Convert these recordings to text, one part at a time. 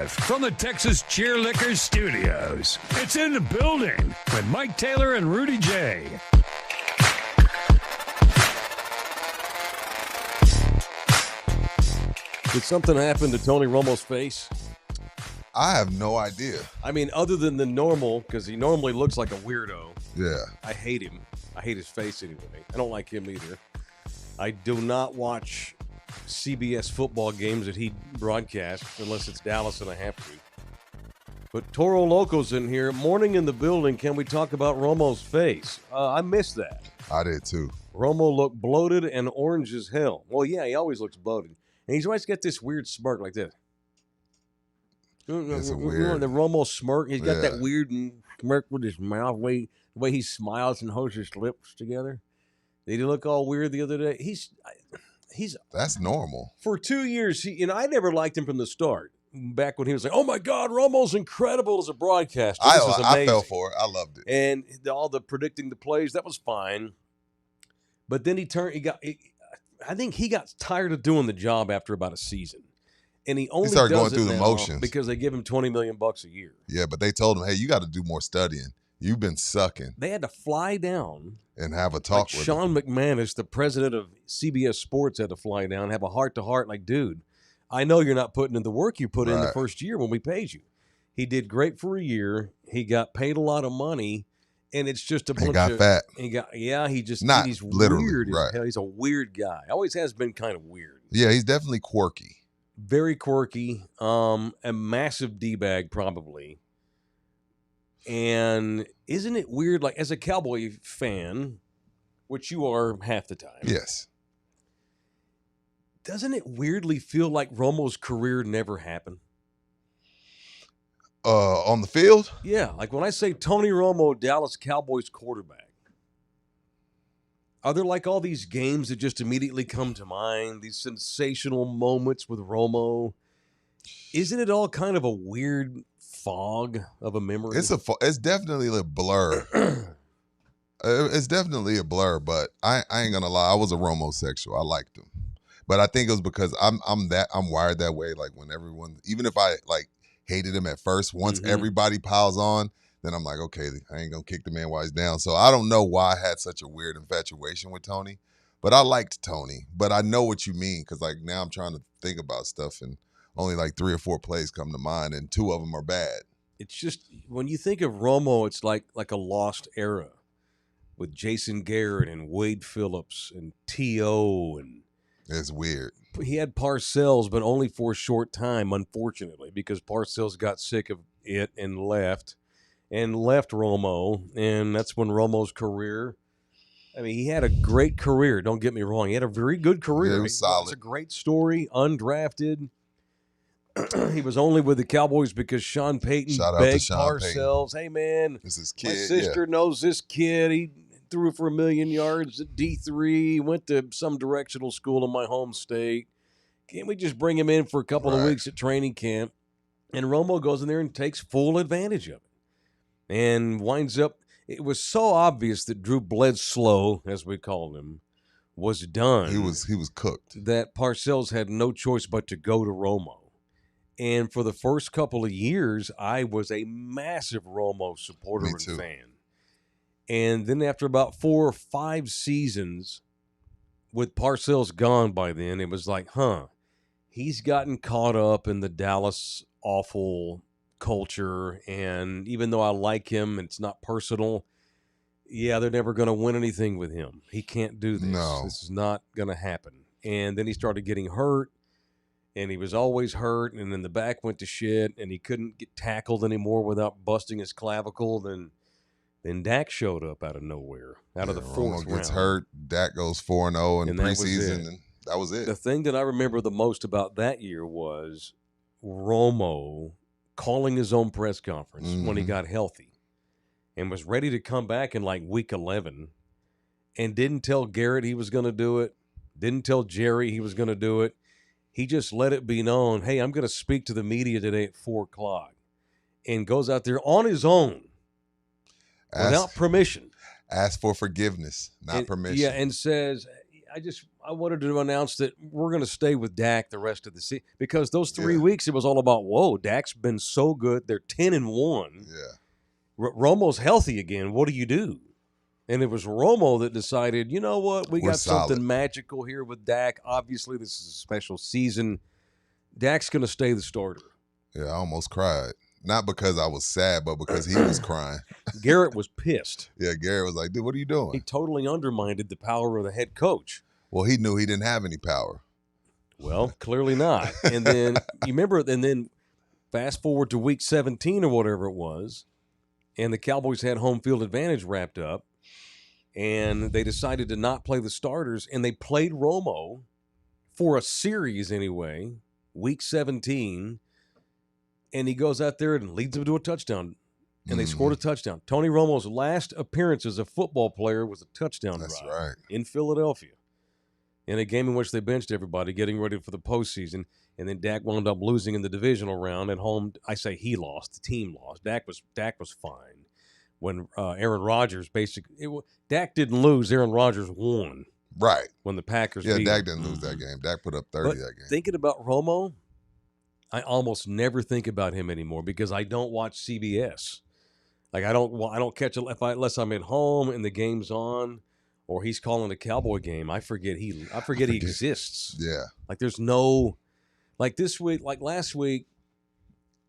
Live from the Texas Cheerlickers Studios. It's in the building with Mike Taylor and Rudy J. Did something happen to Tony Romo's face? I have no idea. I mean, other than the normal, because he normally looks like a weirdo. Yeah. I hate him. I hate his face anyway. I don't like him either. I do not watch CBS football games that he broadcasts unless it's Dallas and I have to. But Toro Loco's in here. Morning in the building. Can we talk about Romo's face? I missed that. I did too. Romo looked bloated and orange as hell. Well, yeah, he always looks bloated. And he's always got this weird smirk like this. It's a weird. The Romo smirk. He's got Yeah. that weird smirk with his mouth, the way he smiles and holds his lips together. Did he look all weird the other day? He's That's normal. for 2 years. I never liked him from the start. Back when he was like, "Oh my God, Romo's incredible as a broadcaster. This is I amazing." fell for it. I loved it. And all the predicting the plays, that was fine. But then I think he got tired of doing the job after about a season. And he only started does going it through the now motions. because they give him $20 million a year. Yeah, but they told him, hey, you got to do more studying. You've been sucking, They had to fly down. and have a talk with him. Sean McManus, the president of CBS Sports, had to fly down, have a heart-to-heart like, dude, I know you're not putting in the work you put in the Right. first year when we paid you. He did great for a year. He got paid a lot of money, and it's just a bunch He got of fat. he's literally, weird as right. hell. He's a weird guy. Always has been kind of weird. Yeah, he's definitely quirky. Very quirky, a massive D-bag probably. And isn't it weird, like as a Cowboy fan, which you are half the time, Yes. doesn't it weirdly feel like Romo's career never happened? On the field, Yeah, like when I say Tony Romo, Dallas Cowboys quarterback, are there like all these games that just immediately come to mind, these sensational moments with Romo? Isn't it all kind of a weird fog of a memory? it's definitely a blur. It's definitely a blur, but I ain't gonna lie. I was a Romo sexual. I liked him, but I think it was because I'm wired that way. Like when everyone, even if I like hated him at first, once Mhm. everybody piles on, then I'm like, okay, I ain't gonna kick the man while he's down. So I don't know why I had such a weird infatuation with Tony, but I liked Tony. But I know what you mean, because like now I'm trying to think about stuff, and only like 3 or 4 plays come to mind, and 2 of them are bad. It's just when you think of Romo, it's like a lost era with Jason Garrett and Wade Phillips and T.O. and It's weird. he had Parcells, but only for a short time, unfortunately, because Parcells got sick of it and left Romo, and that's when Romo's career. I mean, he had a great career. Don't get me wrong; he had a very good career. Yeah, it was solid. It's a great story. Undrafted. He was only with the Cowboys because Sean Payton Shout out to begged Sean Payton. Parcells, "Hey man, This is my kid. sister knows this kid. He threw for 1,000,000 yards at D3. Went to some directional school in my home state. Can't we just bring him in for a couple of Right. weeks at training camp?" And Romo goes in there and takes full advantage of it. And winds up, it was so obvious that Drew Bledsoe, as we called him, was done. He was cooked. That Parcells had no choice but to go to Romo. And for the first couple of years, I was a massive Romo supporter Me and too. fan. And then after about 4 or 5 seasons, with Parcells gone by then, it was like, he's gotten caught up in the Dallas awful culture. And even though I like him, it's not personal. Yeah, they're never going to win anything with him. He can't do this. No. This is not going to happen. And then he started getting hurt. And he was always hurt, and then the back went to shit, and he couldn't get tackled anymore without busting his clavicle. Then Dak showed up out of nowhere, out of the fourth Romo gets round. hurt. Dak goes 4-0 in And that was preseason, it. and that was it. The thing that I remember the most about that year was Romo calling his own press conference when he Mhm. got healthy and was ready to come back in like week 11 and didn't tell Garrett he was going to do it, didn't tell Jerry he was going to do it. He just let it be known, hey, I'm going to speak to the media today at 4 o'clock, and goes out there on his own without permission. Ask for forgiveness, not And- permission. Yeah, and says, I wanted to announce that we're going to stay with Dak the rest of the season because those 3 weeks it was all about whoa, Dak's been so good. They're 10-1. Yeah. Romo's healthy again. What do you do? And it was Romo that decided, you know what, we We're got solid. something magical here with Dak. Obviously, this is a special season. Dak's going to stay the starter. Yeah, I almost cried. Not because I was sad, but because he was crying. Garrett was pissed. Yeah, Garrett was like, dude, what are you doing? He totally undermined the power of the head coach. Well, he knew he didn't have any power. Well, clearly not. And then, you remember, and then fast forward to week 17 or whatever it was, and the Cowboys had home field advantage wrapped up, and they decided to not play the starters, and they played Romo for a series anyway, week 17, and he goes out there and leads them to a touchdown, and they scored a touchdown. Tony Romo's last appearance as a football player was a touchdown That's drive right. in Philadelphia in a game in which they benched everybody getting ready for the postseason, and then Dak wound up losing in the divisional round at home. I say he lost. The team lost. Dak was fine. When Aaron Rodgers Dak didn't lose. Aaron Rodgers won. Right. When the Packers Yeah, beat Dak him. didn't lose that game. Dak put up 30 But that game. thinking about Romo, I almost never think about him anymore because I don't watch CBS. Like I don't catch it unless I'm at home and the game's on, or he's calling a Cowboy game. I forget he exists. Yeah. Like there's no, like this week, like last week,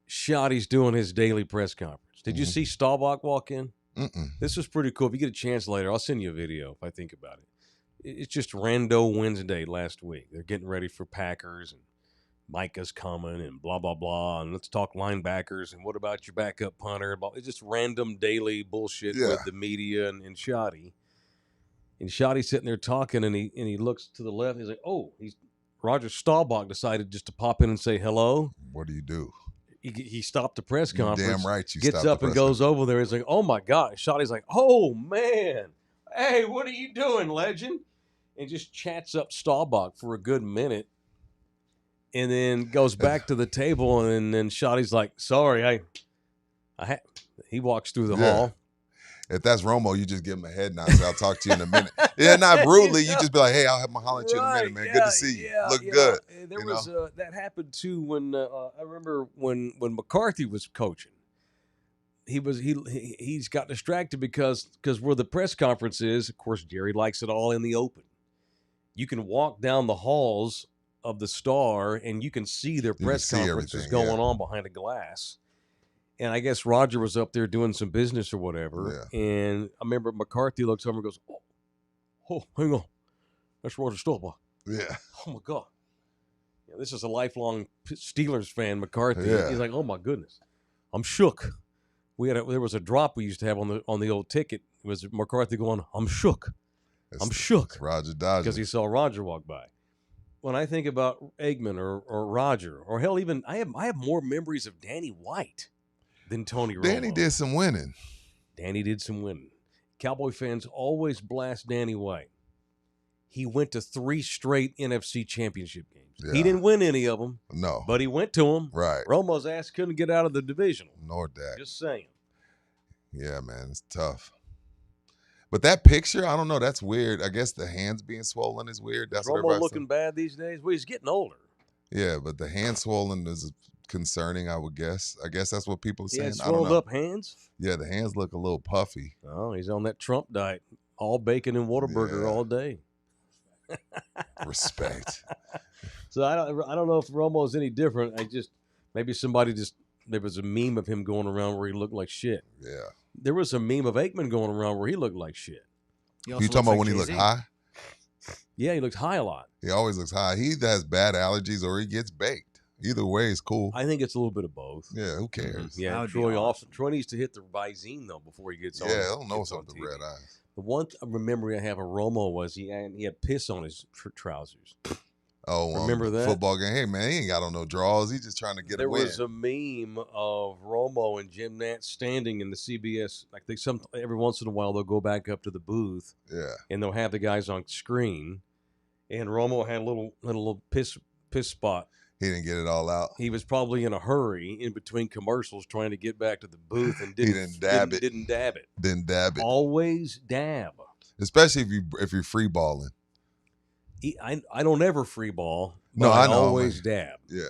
Schotty's doing his daily press conference. Did you see Staubach walk in? Mm-mm. This was pretty cool. If you get a chance later, I'll send you a video if I think about it. It's just Rando Wednesday last week. They're getting ready for Packers, and Micah's coming, and blah, blah, blah. And let's talk linebackers, and what about your backup punter? It's just random daily bullshit with the media and Schotty. And Schotty's sitting there talking, and he looks to the left. He's like, oh, Roger Staubach decided just to pop in and say hello. What do you do? He stopped the press conference. You're damn right you gets stopped up the and press goes over there. He's like, oh, my God. Schotty's like, oh, man. Hey, what are you doing, legend? And just chats up Staubach for a good minute and then goes back to the table. And then Schotty's like, sorry, he walks through the hall. If that's Romo, you just give him a head nod. Say, I'll talk to you in a minute. Yeah, not rudely. You just be like, hey, I'll have my holler at you in a minute, man. Yeah, good to see you. Look good. There was that happened too when I remember when McCarthy was coaching. He's got distracted because where the press conference is, of course, Jerry likes it all in the open. You can walk down the halls of the Star and you can see their press conferences going on behind a glass. And I guess Roger was up there doing some business or whatever. Yeah. And I remember McCarthy looks over and goes, oh, hang on. That's Roger Staubach. Yeah. Oh, my God. Yeah, this is a lifelong Steelers fan, McCarthy. Yeah. He's like, oh, my goodness. I'm shook. There was a drop we used to have on the old ticket. It was McCarthy going, I'm shook. I'm shook. Roger Dodger. Because he saw Roger walk by. When I think about Eggman or Roger, or hell, even I have more memories of Danny White than Tony Romo. Danny did some winning. Danny did some winning. Cowboy fans always blast Danny White. He went to 3 straight NFC championship games. Yeah. He didn't win any of them. No. But he went to them. Right. Romo's ass couldn't get out of the divisional. Nor Dak. Just saying. Yeah, man, it's tough. But that picture, I don't know, that's weird. I guess the hands being swollen is weird. That's what Romo looking bad these days? Well, he's getting older. Yeah, but the hand swollen is concerning, I would guess. I guess that's what people are saying. He had swelled up hands? Yeah, the hands look a little puffy. Oh, he's on that Trump diet. All bacon and Whataburger all day. Respect. So I don't know if Romo's any different. Maybe there was a meme of him going around where he looked like shit. Yeah. There was a meme of Aikman going around where he looked like shit. You talking about when he looked high? Yeah, he looks high a lot. He always looks high. He either has bad allergies or he gets baked. Either way is cool. I think it's a little bit of both. Yeah, who cares? Mm-hmm. Yeah, Troy needs to hit the Visine though before he gets on. Yeah, I don't know what's up with the red eyes. The one memory I have of Romo was he had piss on his trousers. Oh, remember that football game? Hey man, he ain't got on no draws. He's just trying to get a win. There was a meme of Romo and Jim Nantz standing in the CBS. Like every once in a while they'll go back up to the booth. Yeah, and they'll have the guys on screen. And Romo had a little piss spot. He didn't get it all out. He was probably in a hurry in between commercials trying to get back to the booth and didn't dab it. Didn't dab it. Always dab. Especially if you're free balling. I don't ever free ball. No, but I know, always dab. Yeah.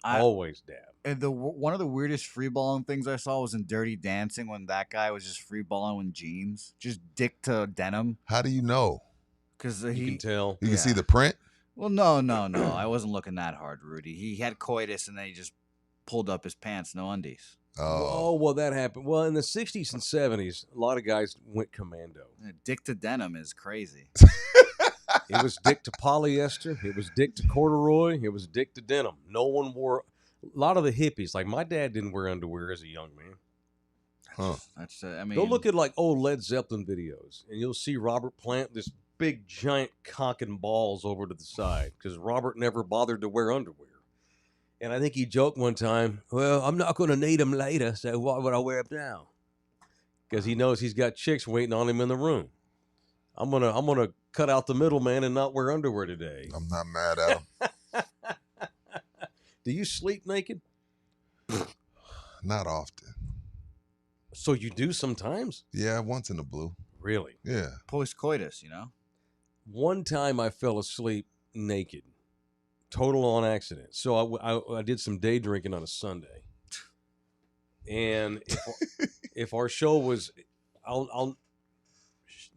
Always dab. And one of the weirdest free balling things I saw was in Dirty Dancing when that guy was just free balling with jeans, just dick to denim. How do you know? Because You can tell. You can see the print? Well, no. I wasn't looking that hard, Rudy. He had coitus and then he just pulled up his pants, no undies. Oh, well, that happened. Well, in the 60s and 70s, a lot of guys went commando. Dick to denim is crazy. It was dick to polyester. It was dick to corduroy. It was dick to denim. No one wore. A lot of the hippies, like my dad, didn't wear underwear as a young man. Huh. That's I mean, Go look at like old Led Zeppelin videos, and you'll see Robert plant this big giant cock and balls over to the side because Robert never bothered to wear underwear. And I think he joked one time, "Well, I'm not going to need them later, so why would I wear them now?" Because he knows he's got chicks waiting on him in the room. I'm gonna cut out the middleman and not wear underwear today. I'm not mad at him. Do you sleep naked? Not often. So you do sometimes? Yeah, once in a blue. Really? Yeah. post coitus, One time I fell asleep naked, total on accident. So I did some day drinking on a Sunday, and if our show was,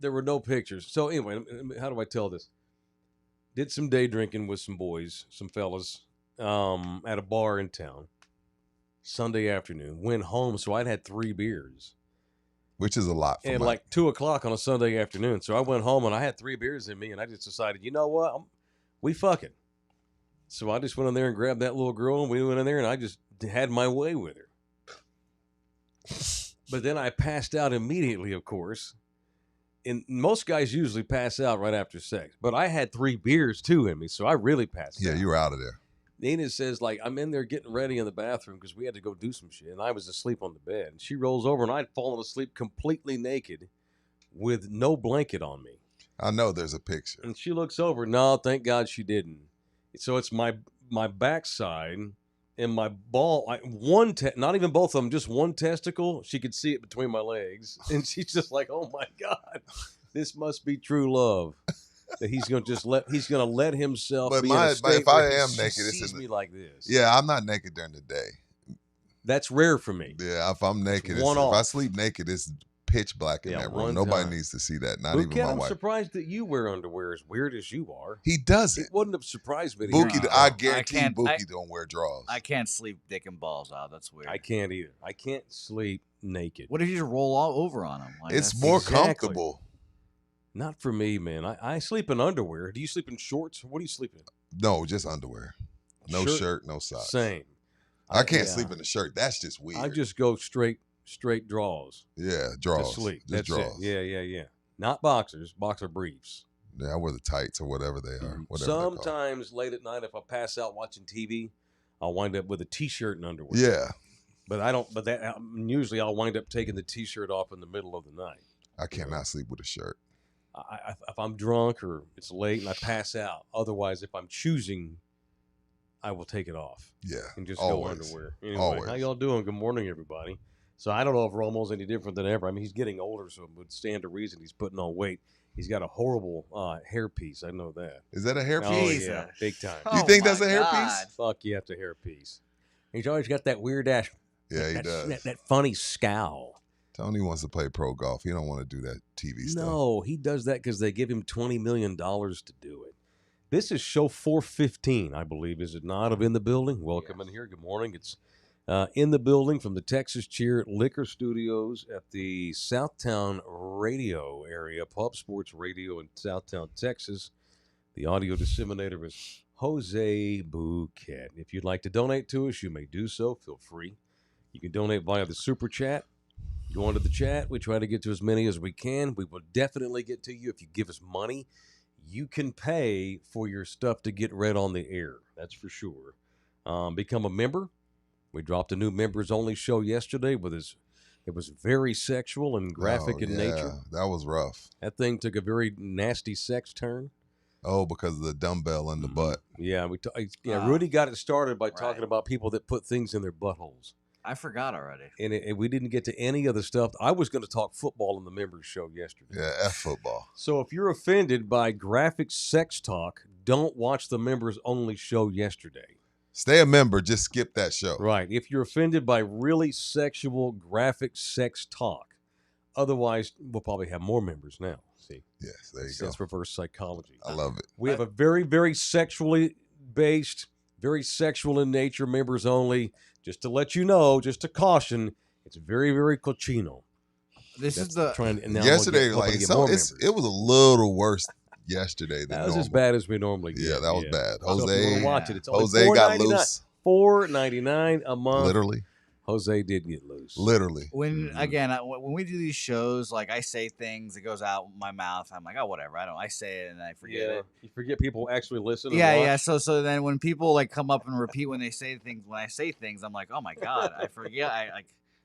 there were no pictures. So anyway, how do I tell this? Did some day drinking with some boys, some fellas, at a bar in town. Sunday afternoon, went home. So I'd had 3 beers. Which is a lot for And my... like 2:00 on a Sunday afternoon. So I went home and I had 3 beers in me, and I just decided, you know what? We fucking. So I just went in there and grabbed that little girl, and we went in there, and I just had my way with her. But then I passed out immediately, of course. And most guys usually pass out right after sex. But I had 3 beers, too, in me, so I really passed out. Yeah, you were out of there. Nina says, like, I'm in there getting ready in the bathroom because we had to go do some shit, and I was asleep on the bed. And she rolls over, and I'd fallen asleep completely naked with no blanket on me. I know there's a picture. And she looks over. No, thank God she didn't. So it's my backside and my ball. Not even both of them, just one testicle. She could see it between my legs. And she's just like, oh, my God, this must be true love. That he's gonna let himself. But be in a state if I where am he naked, sees it's me like this. Yeah, I'm not naked during the day. That's rare for me. Yeah, if I'm naked, one if off. I sleep naked, it's pitch black in that room. one Nobody time. needs to see that. Not Luke, even my I'm wife. surprised that you wear underwear as weird as you are. He does It it. wouldn't have surprised me. To hear Buki, you. I guarantee can't- Buki don't wear drawers. I can't sleep dick and balls out. That's weird. I can't either. I can't sleep naked. What if you just roll all over on him? Like, It's that's- more Exactly. comfortable. Not for me, man. I sleep in underwear. Do you sleep in shorts? What do you sleep in? No, just underwear. No shirt, no socks. Same. I can't yeah. sleep in a shirt. That's just weird. I just go straight draws yeah, drawers. to sleep. Just That's drawers. it. Yeah. Not boxers, boxer briefs. Yeah, I wear the tights or whatever they are. Whatever they're called. Sometimes late at night, if I pass out watching TV, I'll wind up with a T-shirt and underwear. Yeah, But I don't. But that usually I'll wind up taking the T-shirt off in the middle of the night. I cannot sleep with a shirt. If I'm drunk or it's late and I pass out. Otherwise, if I'm choosing, I will take it off Yeah, and just always. go underwear. Anyway, Always. how y'all doing? Good morning, everybody. So I don't know if Romo's any different than ever. I mean, he's getting older, so it would stand to reason he's putting on weight. He's got a horrible hairpiece. I know that. Is that a hairpiece? Oh, Jesus. yeah, big time. You think that's a hairpiece? Fuck, you have to hairpiece. He's always got that weird ass. Yeah, he that, does. That funny scowl. Tony wants to play pro golf. He don't want to do that TV stuff. No, he does that because they give him $20 million to do it. This is show 415, I believe, is it not, of In the Building? Welcome in here. Good morning. It's In the Building from the Texas Cheer Liquor Studios at the Southtown Radio area, Pub Sports Radio in Southtown, Texas. The audio disseminator is Jose Bouquet. If you'd like to donate to us, you may do so. Feel free. You can donate via the Super Chat. Go into the chat. We try to get to as many as we can. We will definitely get to you if you give us money. You can pay for your stuff to get read on the air. That's for sure. Become a member. We dropped a new members only show yesterday it was very sexual and graphic in nature. That was rough. That thing took a very nasty sex turn. Oh, because of the dumbbell in the butt. Yeah, Rudy got it started by Right. talking about people that put things in their buttholes. I forgot already. And we didn't get to any other stuff. I was going to talk football in the members show yesterday. Yeah, F football. So if you're offended by graphic sex talk don't watch the members only show yesterday. Stay a member. Just skip that show. Right. If you're offended by really sexual, graphic sex talk, otherwise we'll probably have more members now. See, Yes, there you go. that's reverse psychology. I love it. We have a very, very sexually based, very sexual in nature members only. Just to let you know, just to caution, it's very, very cochino. This That's is the trying to, now Yesterday, hoping like to get so, more it members. was a little worse yesterday than That was normal. as bad as we normally get. Yeah, that was bad. So if you Jose- wanna watch it. It's only Jose got $4.99. loose. $4.99 a month. Literally, Jose did get loose. literally. when Mhm. again when we do these shows, like I say things, it goes out my mouth. I'm like, oh whatever. I say it and I forget Yeah, it. you forget people actually listen. And Yeah, watch. yeah. So then when people like come up and repeat when they say things, when I say things, I'm like, oh my god, I forget.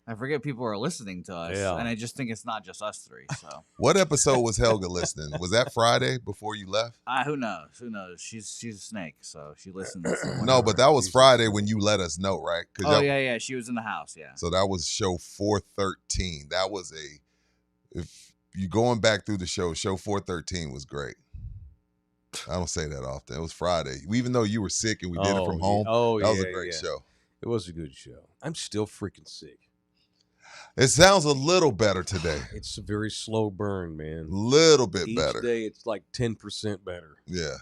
I forget people are listening to us, Yeah. and I just think it's not just us three. So What episode was Helga listening? Was that Friday before you left? who knows? Who knows? She's a snake, so she listens. No, but that was Friday when you let us know, right? 'Cause Oh that- yeah. She was in the house. Yeah. So that was show 413. That was if you going back through the show 413 was great. I don't say that often. It was Friday. Even though you were sick and we did it from home, Oh, that was yeah, a great yeah. show. It was a good show. I'm still freaking sick. It sounds a little better today. It's a very slow burn, man. Little bit Each better. day it's like 10% better. Yeah.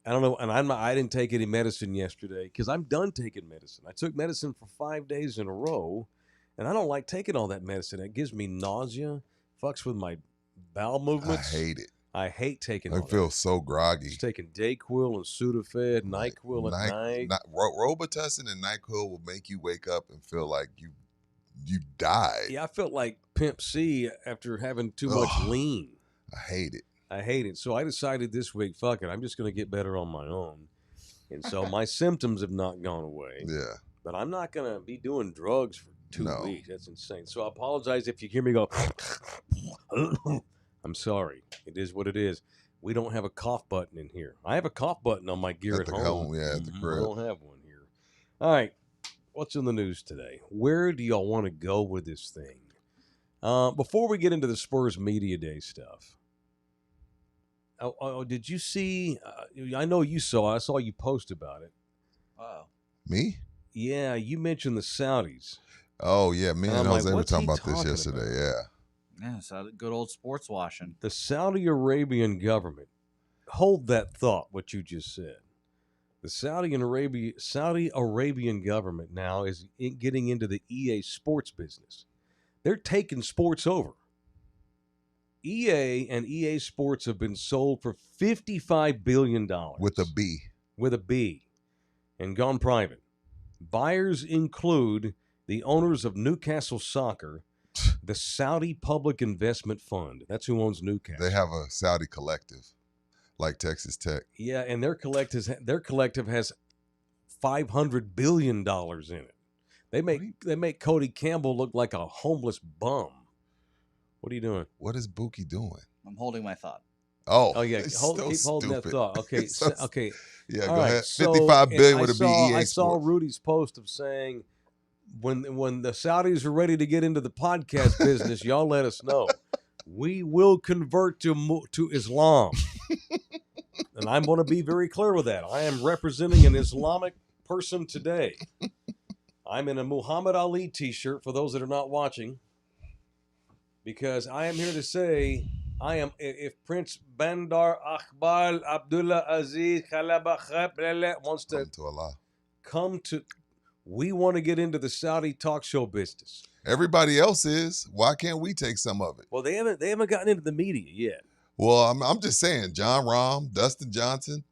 I don't know, and I didn't take any medicine yesterday because I'm done taking medicine. I took medicine for 5 days in a row, and I don't like taking all that medicine. It gives me nausea, fucks with my bowel I movements. hate it. I hate taking I all feel that. so groggy. Just taking Dayquil and Sudafed, NyQuil at night. Robitussin and NyQuil will make you wake up and feel like you died. Yeah, I felt like Pimp C after having too much Ugh. lean. I hate it. I hate it. So I decided this week, fuck it, I'm just going to get better on my own. And so my symptoms have not gone away. Yeah. But I'm not going to be doing drugs for 2 No. weeks. That's insane. So I apologize if you hear me go, I'm sorry. It is what it is. We don't have a cough button in here. I have a cough button on my gear At at the home. home, yeah, at the I crib. don't have one here. All right. What's in the news today? Where do y'all want to go with this thing? Before we get into the Spurs Media Day stuff, did you see? I know you saw. I saw you post about it. Oh. Me? Yeah, you mentioned the Saudis. Oh yeah, me And and I'm like, Jose were what's talking he about this talking yesterday. about? Yeah. Yeah. So good old sports washing. The Saudi Arabian government. Hold that thought. What you just said. The Saudi Arabian government now is getting into the EA Sports business. They're taking sports over. EA and EA Sports have been sold for $55 billion. With a B. With a B. And gone private. Buyers include the owners of Newcastle Soccer, the Saudi Public Investment Fund. That's who owns Newcastle. They have a Saudi collective, like Texas Tech. Yeah, and their collective has $500 billion in it. They make Cody Campbell look like a homeless bum. What are you doing? What is Buki doing? I'm holding my thought. Oh, Yeah, it's keep so holding that stupid. thought. Okay, It's so okay. Yeah, All go right, ahead. so, 55 billion and with a B. EA I saw Sports. Rudy's post of saying when the Saudis are ready to get into the podcast business, y'all let us know. We will convert to Islam, and I'm going to be very clear with that. I am representing an Islamic person today. I'm in a Muhammad Ali T-shirt for those that are not watching, because I am here to say I am. If Prince Bandar Akbar Abdullah Aziz Khalabah wants to To Allah. come to, we want to get into the Saudi talk show business. Everybody else is. Why can't we take some of it? Well, they haven't gotten into the media yet. Well, I'm just saying, John Rahm, Dustin Johnson,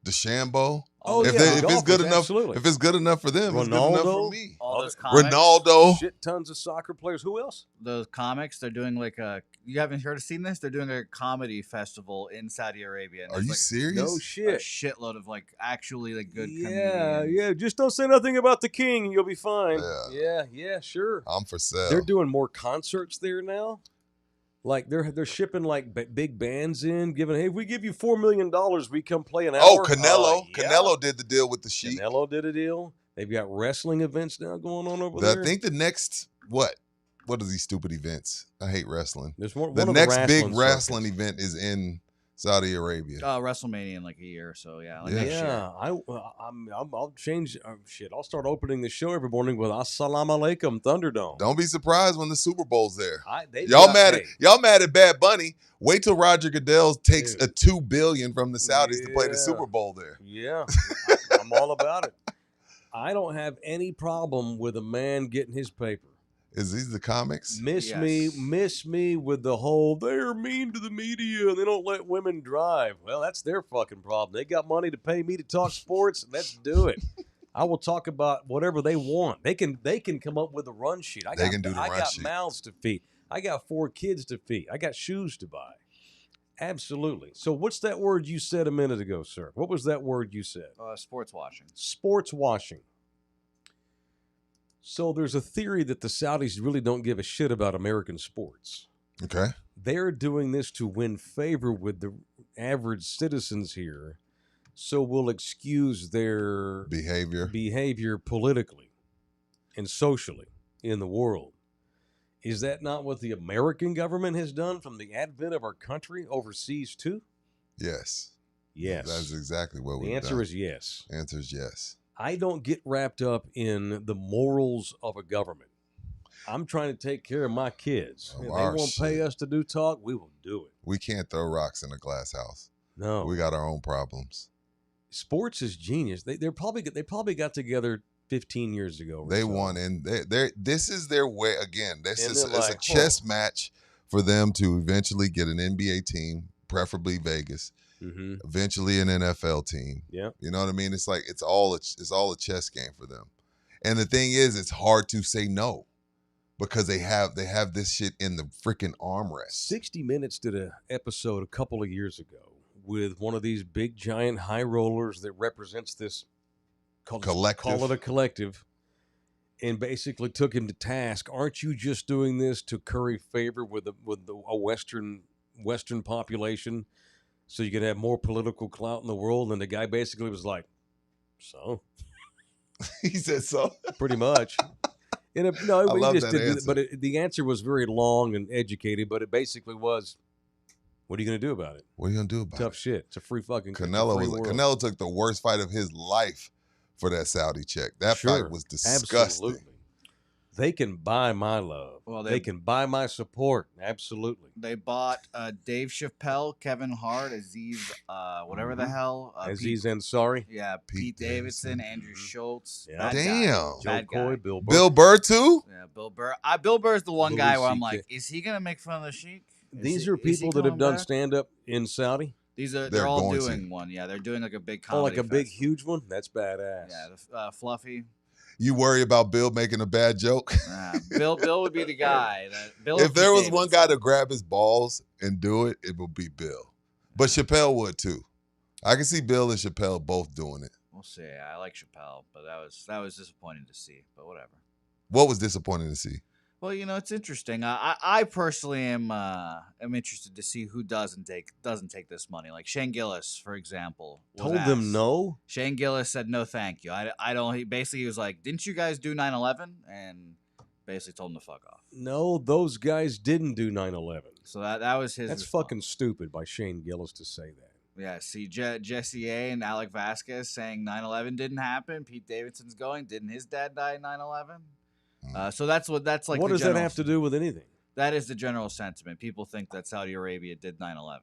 DeChambeau. Oh, if, yeah, they, the if it's golfers, good enough, absolutely. if it's good enough for them, it's good enough Ronaldo. for me. All those comics. Ronaldo. Shit tons of soccer players. Who else? Those comics, they're doing like a. You haven't seen this? They're doing a comedy festival in Saudi Arabia. and Are there's, you like, serious? No A shit. shitload of like actually like good. Yeah, comedians. yeah. Just don't say nothing about the king, and you'll be fine. Yeah. Yeah, sure. I'm for sale. They're doing more concerts there now. Like they're shipping like big bands in, giving, hey, if we give you $4 million, we come play an hour. Oh, Canelo. Yeah. Canelo did the deal with the Sheik. Canelo did a deal. They've got wrestling events now going on over I there. think the next what are these stupid events? I hate wrestling. There's one The of next big wrestling wrestling circuits. event is in Saudi Arabia. WrestleMania in like a year or so. Yeah. Like Yeah. next year. I'll change shit. I'll start opening the show every morning with "Assalamu alaikum, Thunderdome." Don't be surprised when the Super Bowl's there. They Y'all got- mad hey, at y'all mad at Bad Bunny. Wait till Roger Goodell takes Dude. a $2 billion from the Saudis to play the Yeah. Super Bowl there. Yeah, I'm all about it. I don't have any problem with a man getting his paper. Is these the comics? Miss Yes. me with the whole they're mean to the media and they don't let women drive. Well, that's their fucking problem. They got money to pay me to talk sports. Let's do it. I will talk about whatever they want. They can come up with a run sheet. They can do the I run got sheet. mouths to feed. I got 4 kids to feed. I got shoes to buy. Absolutely. So what's that word you said a minute ago, sir? What was that word you said? Sports watching. Sports washing. So there's a theory that the Saudis really don't give a shit about American sports. Okay. They're doing this to win favor with the average citizens here, so we'll excuse their behavior politically and socially in the world. Is that not what the American government has done from the advent of our country overseas too? Yes. Yes. That's exactly what The we've answer done. is yes. The answer is yes. I don't get wrapped up in the morals of a government. I'm trying to take care of my kids. Of If they our won't pay shit. us to do talk, we will do it. We can't throw rocks in a glass house. No, We got our own problems. sports is genius. They probably got together 15 years ago. or They so. won, and this is their way again. This And is they're it's a like, chess match for them to eventually get an NBA team, preferably Vegas. Mhm. Eventually an NFL team. Yeah. You know what I mean? It's like it's all a chess game for them. And the thing is, it's hard to say no because they have this shit in the freaking armrest. 60 Minutes did an episode a couple of years ago with one of these big giant high rollers that represents this call Collective. it a collective, and basically took him to task. Aren't you just doing this to curry favor with a Western population, so you can have more political clout in the world? And the guy basically was like, "So, He said so. pretty much." And no, I we love just that did, answer. but the answer was very long and educated. But it basically was, "What are you going to do about it? What are you gonna do about Tough it? shit. It's a free fucking Canelo Canelo took the worst fight of his life for that Saudi check. That fight was disgusting. Absolutely. They can buy my love. Well, they can buy my support. Absolutely. They bought Dave Chappelle, Kevin Hart, Aziz, whatever the hell. Aziz Ansari, Yeah, Pete Pete Davidson, Davidson. Andrew Schultz. Yeah. Bad guy. Damn. Joe Bad guy. Coy, Bill Burr. Bill Burr too? Yeah, Bill Burr. Bill Burr's the one Louis guy where I'm CK. like, is he gonna make fun of the Sheik? These are people that have done stand up in Saudi. They're They're all going doing to. one. Yeah, they're doing like a big Oh, like comedy. a big, festival. huge one? That's badass. Yeah, the Fluffy. You worry about Bill making a bad joke? Bill would be the guy. Bill. If there was one guy to grab his balls and do it, it would be Bill. But Chappelle would too. I can see Bill and Chappelle both doing it. We'll see. I like Chappelle, but that was disappointing to see. But whatever. What was disappointing to see? Well, it's interesting. I personally am interested to see who doesn't take this money. Like Shane Gillis, for example, was Told them asked. no. Shane Gillis said no, thank you. I don't. He was like, didn't you guys do 9/11? And basically told him to fuck off. No, those guys didn't do 9/11. So that was his. That's response. fucking stupid by Shane Gillis to say that. Yeah. See, Jesse A and Alec Vasquez saying 9/11 didn't happen. Pete Davidson's going, didn't his dad die in 9/11? So that's like. What the does that general- have to do with anything? That is the general sentiment. People think that Saudi Arabia did 9/11.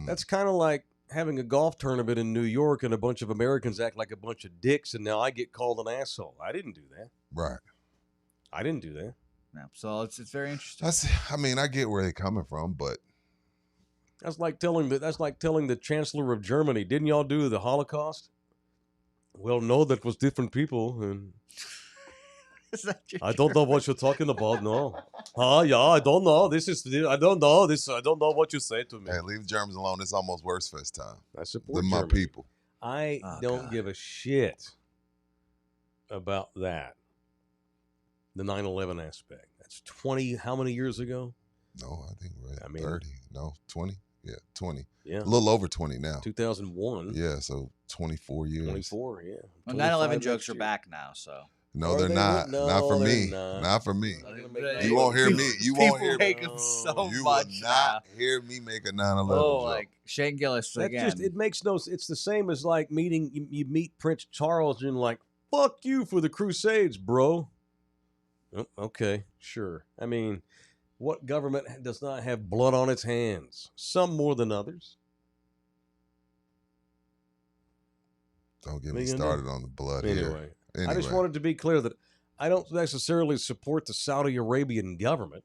That's kind of like having a golf tournament in New York and a bunch of Americans act like a bunch of dicks, and now I get called an asshole. I didn't do that. Right. I didn't do that. Yeah. So it's very interesting. I get where they're coming from, but That's like telling the Chancellor of Germany, didn't y'all do the Holocaust? Well, no, that was different people, and Is that your I don't know what you're talking about. No, yeah, I don't know. I don't know this. I don't know what you say to me. hey, leave the Germans alone. It's almost worse fest time I support than my Germany. people. I Oh, don't God. give a shit about that. The 9/11 aspect. That's 20. How many years ago? No, I think we're at I mean- 30. No, 20. Yeah, 20. Yeah, A little over 20 now. 2001. Yeah, so 24 years. 24. Yeah. Well, 25 9/11 next jokes are year. back now. So No, Are they're they not. no, Not for they're me. not. Not for me. They- You won't hear me. You won't People hear hate me. him so You will much not now. hear me make a 9/11 Oh, joke. like Shane Gillis That again. just it makes no. It's the same as like meeting you meet Prince Charles and like fuck you for the Crusades, bro. Oh, okay, sure. I mean, what government does not have blood on its hands? Some more than others. Don't get What me you gonna do? started on the blood Anyway, here. I just wanted to be clear that I don't necessarily support the Saudi Arabian government.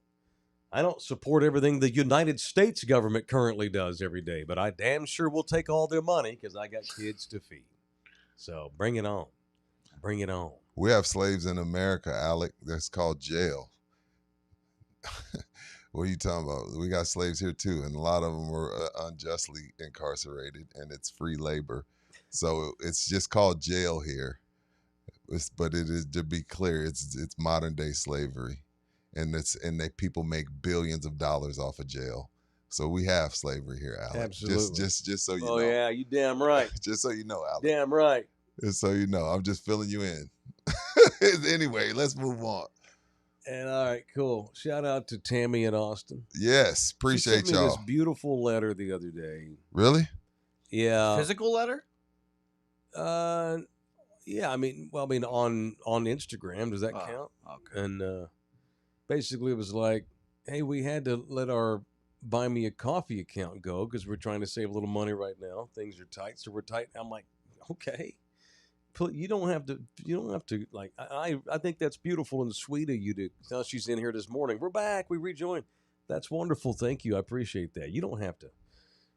I don't support everything the United States government currently does every day, but I damn sure will take all their money because I got kids to feed. So bring it on. Bring it on. We have slaves in America, Alec. That's called jail. What are you talking about? We got slaves here too, and a lot of them were unjustly incarcerated, and it's free labor. So it's just called jail here. But it is, to be clear, it's modern day slavery, and people make billions of dollars off of jail. So we have slavery here, Alec. Absolutely. Just so you Oh know. yeah, you damn right. Just so you know, Alec. Damn right. Just so you know, I'm just filling you in. Anyway, let's move on. And all right, cool. Shout out to Tammy in Austin. Yes, She appreciate sent me y'all. this beautiful letter the other day. Really? Yeah. Physical letter? Yeah. I mean, on Instagram, does that Oh, count? Okay. And basically, it was like, hey, we had to let our Buy Me a Coffee account go because we're trying to save a little money right now. Things are tight, so we're tight. I'm like, okay. You don't have to like. I think that's beautiful and sweet of you to. Now she's in here this morning. We're back. We rejoined. That's wonderful. Thank you. I appreciate that. You don't have to.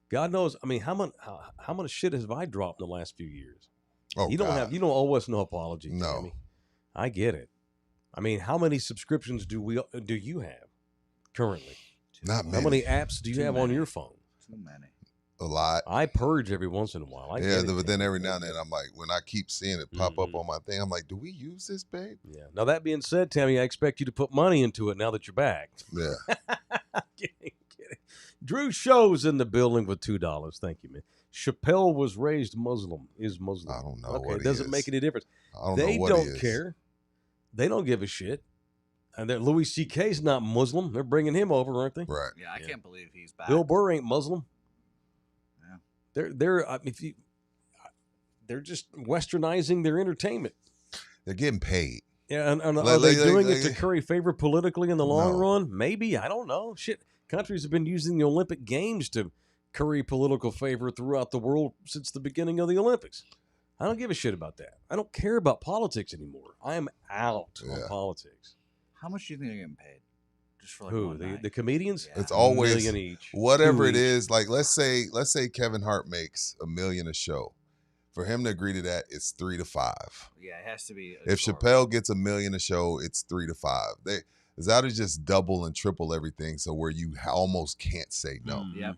God knows. I mean, how much shit have I dropped in the last few years? Oh, You don't God. owe us no apology. No. Tammy. I get it. I mean, how many subscriptions do you have currently? Not How many. many apps do you Too have on many. your phone? Too many. A lot. I purge every once in a while. I Yeah, get it, but then Tammy. every now and then I'm like, when I keep seeing it pop up Mhm. on my thing, I'm like, do we use this, babe? Yeah. Now that being said, Tammy, I expect you to put money into it now that you're back. Yeah. Kidding. Drew Show's in the building with $2. Thank you, man. Chappelle was raised Muslim. Is Muslim. I don't know Okay, what it he doesn't is. make any difference. I don't They know what he don't is. care. They don't give a shit. And that Louis C.K.'s not Muslim. They're bringing him over, aren't they? Right. Yeah, I Yeah. can't believe he's back. Bill Burr ain't Muslim. Yeah. They're just westernizing their entertainment. They're getting paid. Yeah, and are Like- they like- doing like- it to curry favor politically in the long No. run? Maybe. I don't know. Shit, countries have been using the Olympic Games to curry political favor throughout the world since the beginning of the Olympics. I don't give a shit about that. I don't care about politics anymore. I am out on Yeah. politics. How much do you think they're getting paid? Just for like Who? one night? The comedians? Yeah. It's always $1 million each. whatever 2 it each. is. Like let's say Kevin Hart makes $1 million a show. For him to agree to that, it's 3 to 5. Yeah, it has to be. If absorbed. Chappelle gets $1 million a show, it's 3 to 5. It's out to just double and triple everything, so where you almost can't say no. Mm. Yep.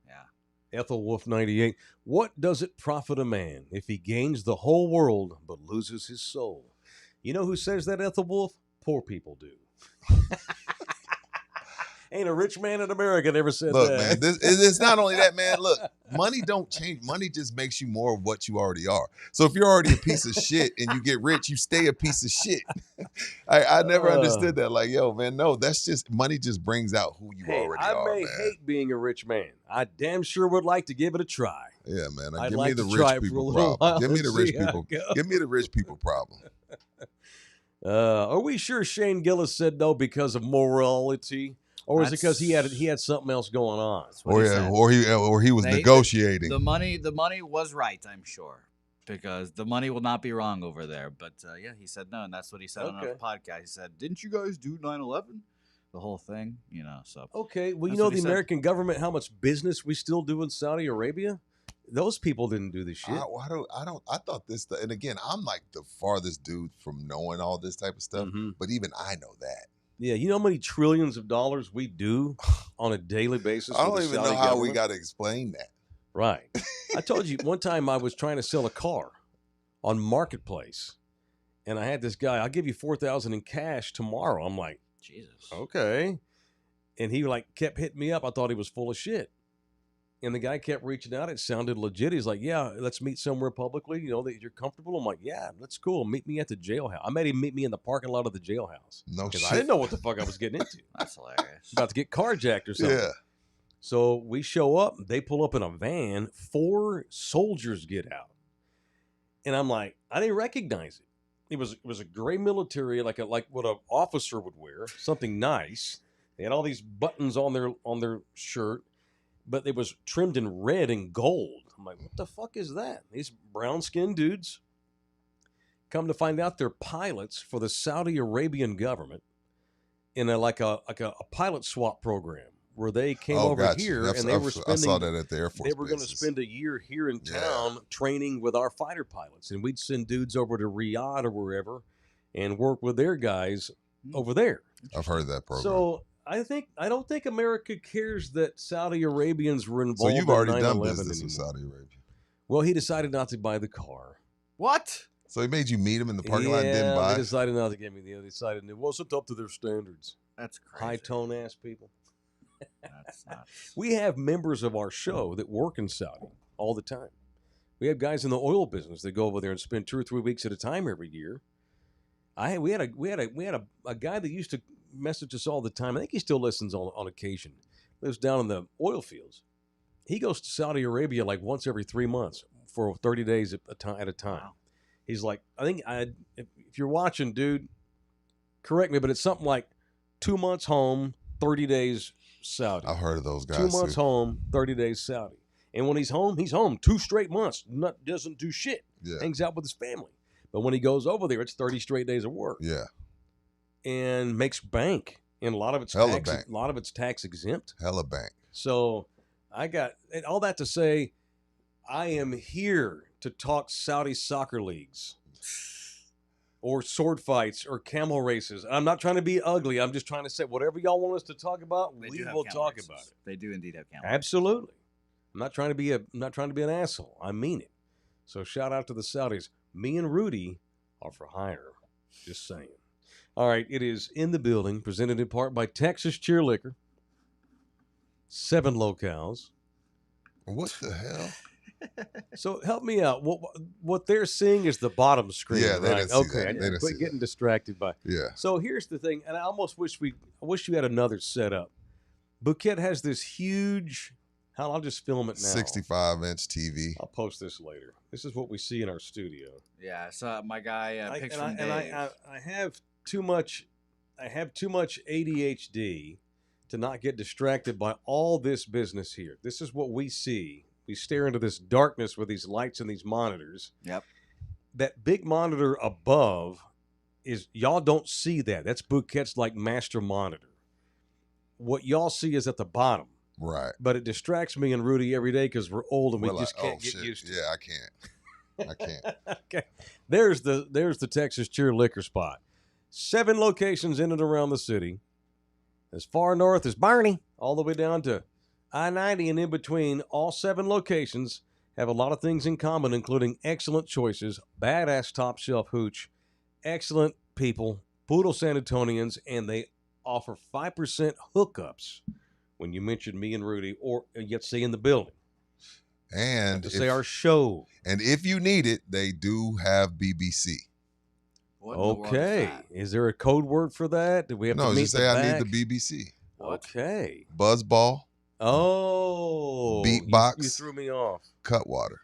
Yeah. Ethel Wolf 98. What does it profit a man if he gains the whole world but loses his soul? You know who says that, Ethel Wolf? Poor people do. Ain't a rich man in America that ever said Look, that. man, it's not only that, man. Look, money don't change. Money just makes you more of what you already are. So if you're already a piece of shit and you get rich, you stay a piece of shit. I never understood that. Like, yo, man, no, that's just money just brings out who you Hey, already I are, may man. hate being a rich man. I damn sure would like to give it a try. Yeah, man. I'd Give like me the to try rich it for a people little problem. while Give me and the rich see how people. it goes. Give me the rich people problem. Are we sure Shane Gillis said no because of morality? Or is it because he had something else going on? That's what he said. Or he was They- negotiating. The money was right, I'm sure, because the money will not be wrong over there. But yeah, he said no, and that's what he said on Okay. our podcast. He said, "Didn't you guys do 9/11? The whole thing, So Okay, well, you That's know what he the said. American government, how much business we still do in Saudi Arabia? Those people didn't do this shit. I thought this, and again, I'm like the farthest dude from knowing all this type of stuff, Mhm. but even I know that. Yeah, you know how many trillions of dollars we do on a daily basis? I for don't the even Saudi know how we government? got to explain that. Right. I told you one time I was trying to sell a car on Marketplace, and I had this guy. I'll give you $4,000 in cash tomorrow. I'm like, Jesus. okay, and he like kept hitting me up. I thought he was full of shit. And the guy kept reaching out. It sounded legit. He's like, yeah, let's meet somewhere publicly, that you're comfortable. I'm like, yeah, that's cool. Meet me at the jailhouse. I made him meet me in the parking lot of the jailhouse. No Because shit. I didn't know what the fuck I was getting into. That's hilarious. About to get carjacked or something. Yeah. So we show up. They pull up in a van. 4 soldiers get out. And I'm like, I didn't recognize it. It was a gray military, like what an officer would wear, something nice. They had all these buttons on their shirt, but it was trimmed in red and gold. I'm like, what the fuck is that? These brown-skinned dudes. Come to find out, they're pilots for the Saudi Arabian government in a pilot swap program where they came over gotcha. here I've- and they were I spending. saw that at the Air Force. They were going to bases. spend a year here in Yeah. town training with our fighter pilots, and we'd send dudes over to Riyadh or wherever and work with their guys over there. I've heard that program. So I don't think America cares that Saudi Arabians were So involved. you've already in done 9/11 business with anymore. Saudi Arabia. Well, he decided not to buy the car. What? So he made you meet him in the parking lot and didn't They buy? decided not to give me the other. They decided it wasn't up to their standards. That's crazy. High tone ass people. That's not. We have members of our show that work in Saudi all the time. We have guys in the oil business that go over there and spend 2 or 3 weeks at a time every year. We had a guy that used to message us all the time. I think he still listens on occasion. Lives down in the oil fields. He goes to Saudi Arabia like once every 3 months for 30 days at a time. Wow. He's like, I think if you're watching, dude, correct me, but it's something like 2 months home, 30 days Saudi. I've heard of those guys. 2 months too. home, 30 days Saudi. And when he's home 2 straight months. Doesn't do shit. Yeah. Hangs out with his family. But when he goes over there, it's 30 straight days of work Yeah. and makes bank. And a lot of it's Hella tax, bank. a lot of it's tax exempt. Hella bank. So I got and all that to say, I am here to talk Saudi soccer leagues or sword fights or camel races. I'm not trying to be ugly. I'm just trying to say whatever y'all want us to talk about, They we do have will camel talk races. about it. They do indeed have camel. Absolutely. I'm not trying to be an asshole. I mean it. So shout out to the Saudis. Me and Rudy are for hire. Just saying. All right, it is in the building, presented in part by Texas Cheer Liquor. 7 locales. What the hell? So help me out. What they're seeing is the bottom screen. Yeah, they right? didn't see Okay, that. They didn't quit see getting distracted by. Yeah. So here's the thing, and I almost wish you had another setup. Bouquet has this huge. I'll just film it now. 65-inch TV. I'll post this later. This is what we see in our studio. Yeah, I saw my guy I picks from Dave. have too much. I have too much ADHD to not get distracted by all this business here. This is what we see. We stare into this darkness with these lights and these monitors. Yep. That big monitor above is y'all don't see that. That's Bouquet's like master monitor. What y'all see is at the bottom. Right. But it distracts me and Rudy every day because we're old and we just can't get shit. used to it. Yeah, I can't. I can't. Okay. There's the Texas Cheer Liquor spot. 7 locations in and around the city. As far north as Barney, all the way down to I-90 and in between. All 7 locations have a lot of things in common, including excellent choices, badass top shelf hooch, excellent people, poodle San Antonians, and they offer 5% hookups when you mention me and Rudy, or yet say in the building. And To say our show. and if you need it, they do have BBC. What in the world is Okay. that? Is there a code word for that? Do we have No, to meet just the say I back? need the BBC. What? Okay. Buzzball, Oh. Beatbox. You threw me off. Cutwater.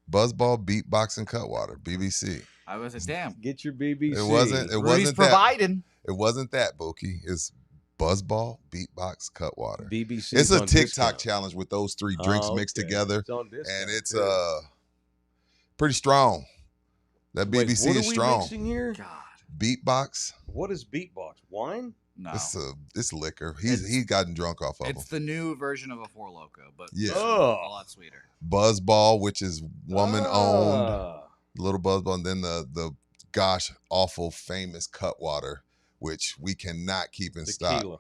Buzzball, beatbox, and Cutwater. BBC. I was a damn. Get your BBC. It wasn't. It Rudy's wasn't that. providing. It wasn't that, Bookie. It's Buzzball, beatbox, Cutwater. BBC. It's a TikTok challenge with those 3 drinks mixed together, It's on discount, and it's too. pretty strong. That Wait, BBC what are is we strong. mixing here? God, Beatbox. What is beatbox? Wine? no. It's liquor. It's- He's gotten drunk off of It's them. the new version of a Four Loko, but Yeah. Oh. a lot sweeter. Buzzball, which is woman owned. Ah. Little Buzzball, and then the gosh awful famous Cutwater, which we cannot keep in stock. Tequila.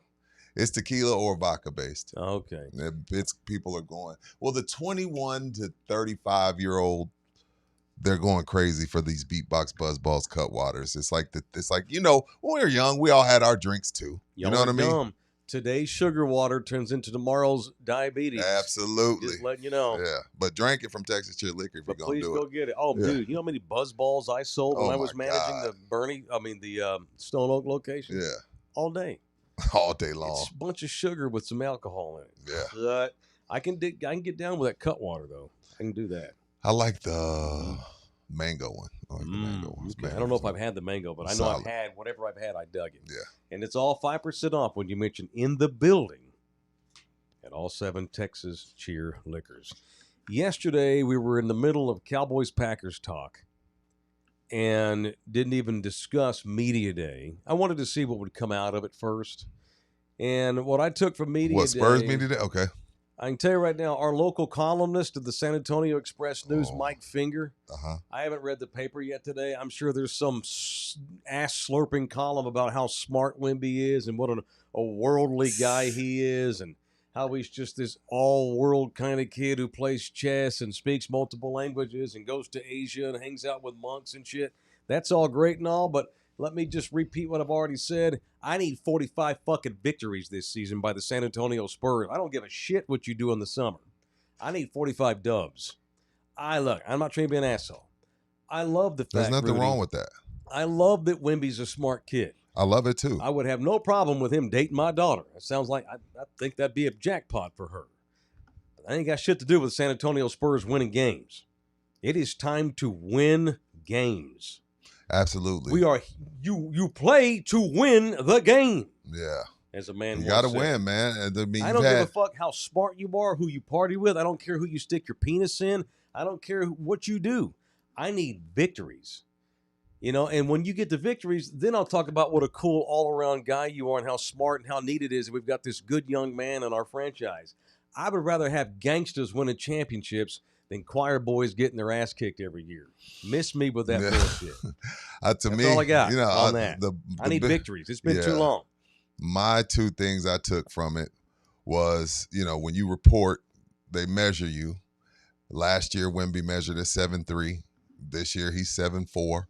It's tequila or vodka based. Okay. It's people are going. Well, the 21 to 35-year-old, they're going crazy for these beatbox Buzzballs Cutwaters. It's like when we were young, we all had our drinks too. Y'all you know what I are mean? dumb. today's sugar water turns into tomorrow's diabetes. Absolutely. Just letting you know. Yeah, but drink it from Texas Cheer Liquor if you're But going to please do go it. get it. Oh, Yeah. dude, you know how many buzz balls I sold when Oh, I was my managing God. the Stone Oak location? Yeah, All day. all day long. It's a bunch of sugar with some alcohol in it. Yeah. But I can get down with that cut water though. I can do that. I like the mango one. I like the mango one. Okay. I don't know if I've had the mango, but I know Solid. I've had whatever I've had. I dug it. Yeah. And it's all 5% off when you mention in the building at all 7 Texas Cheer Liquors. Yesterday we were in the middle of Cowboys Packers talk and didn't even discuss media day. I wanted to see what would come out of it first. And what I took from media What, Spurs day, media day? Okay. I can tell you right now, our local columnist of the San Antonio Express News, Oh. Mike Finger. Uh-huh. I haven't read the paper yet today. I'm sure there's some ass slurping column about how smart Wemby is and what a worldly guy he is and how he's just this all-world kind of kid who plays chess and speaks multiple languages and goes to Asia and hangs out with monks and shit. That's all great and all, but let me just repeat what I've already said. I need 45 fucking victories this season by the San Antonio Spurs. I don't give a shit what you do in the summer. I need 45 dubs. I'm not trying to be an asshole. I love the fact, There's nothing Rudy, wrong with that. I love that Wemby's a smart kid. I love it too. I would have no problem with him dating my daughter. It sounds like I think that'd be a jackpot for her. But I ain't got shit to do with San Antonio Spurs winning games. It is time to win games. Absolutely. We are you play to win the game. Yeah. As a man, You got to once said. win, man. I mean, I don't give a fuck how smart you are, who you party with. I don't care who you stick your penis in. I don't care what you do. I need victories. You know, and when you get the victories, then I'll talk about what a cool all-around guy you are and how smart and how neat it is that we've got this good young man in our franchise. I would rather have gangsters winning championships than choir boys getting their ass kicked every year. Miss me with that bullshit. to That's me, all I got you know, on that. I need victories. It's been too long. My 2 things I took from it was, you know, when you report, they measure you. Last year, Wemby measured at 7'3". This year, he's 7'4".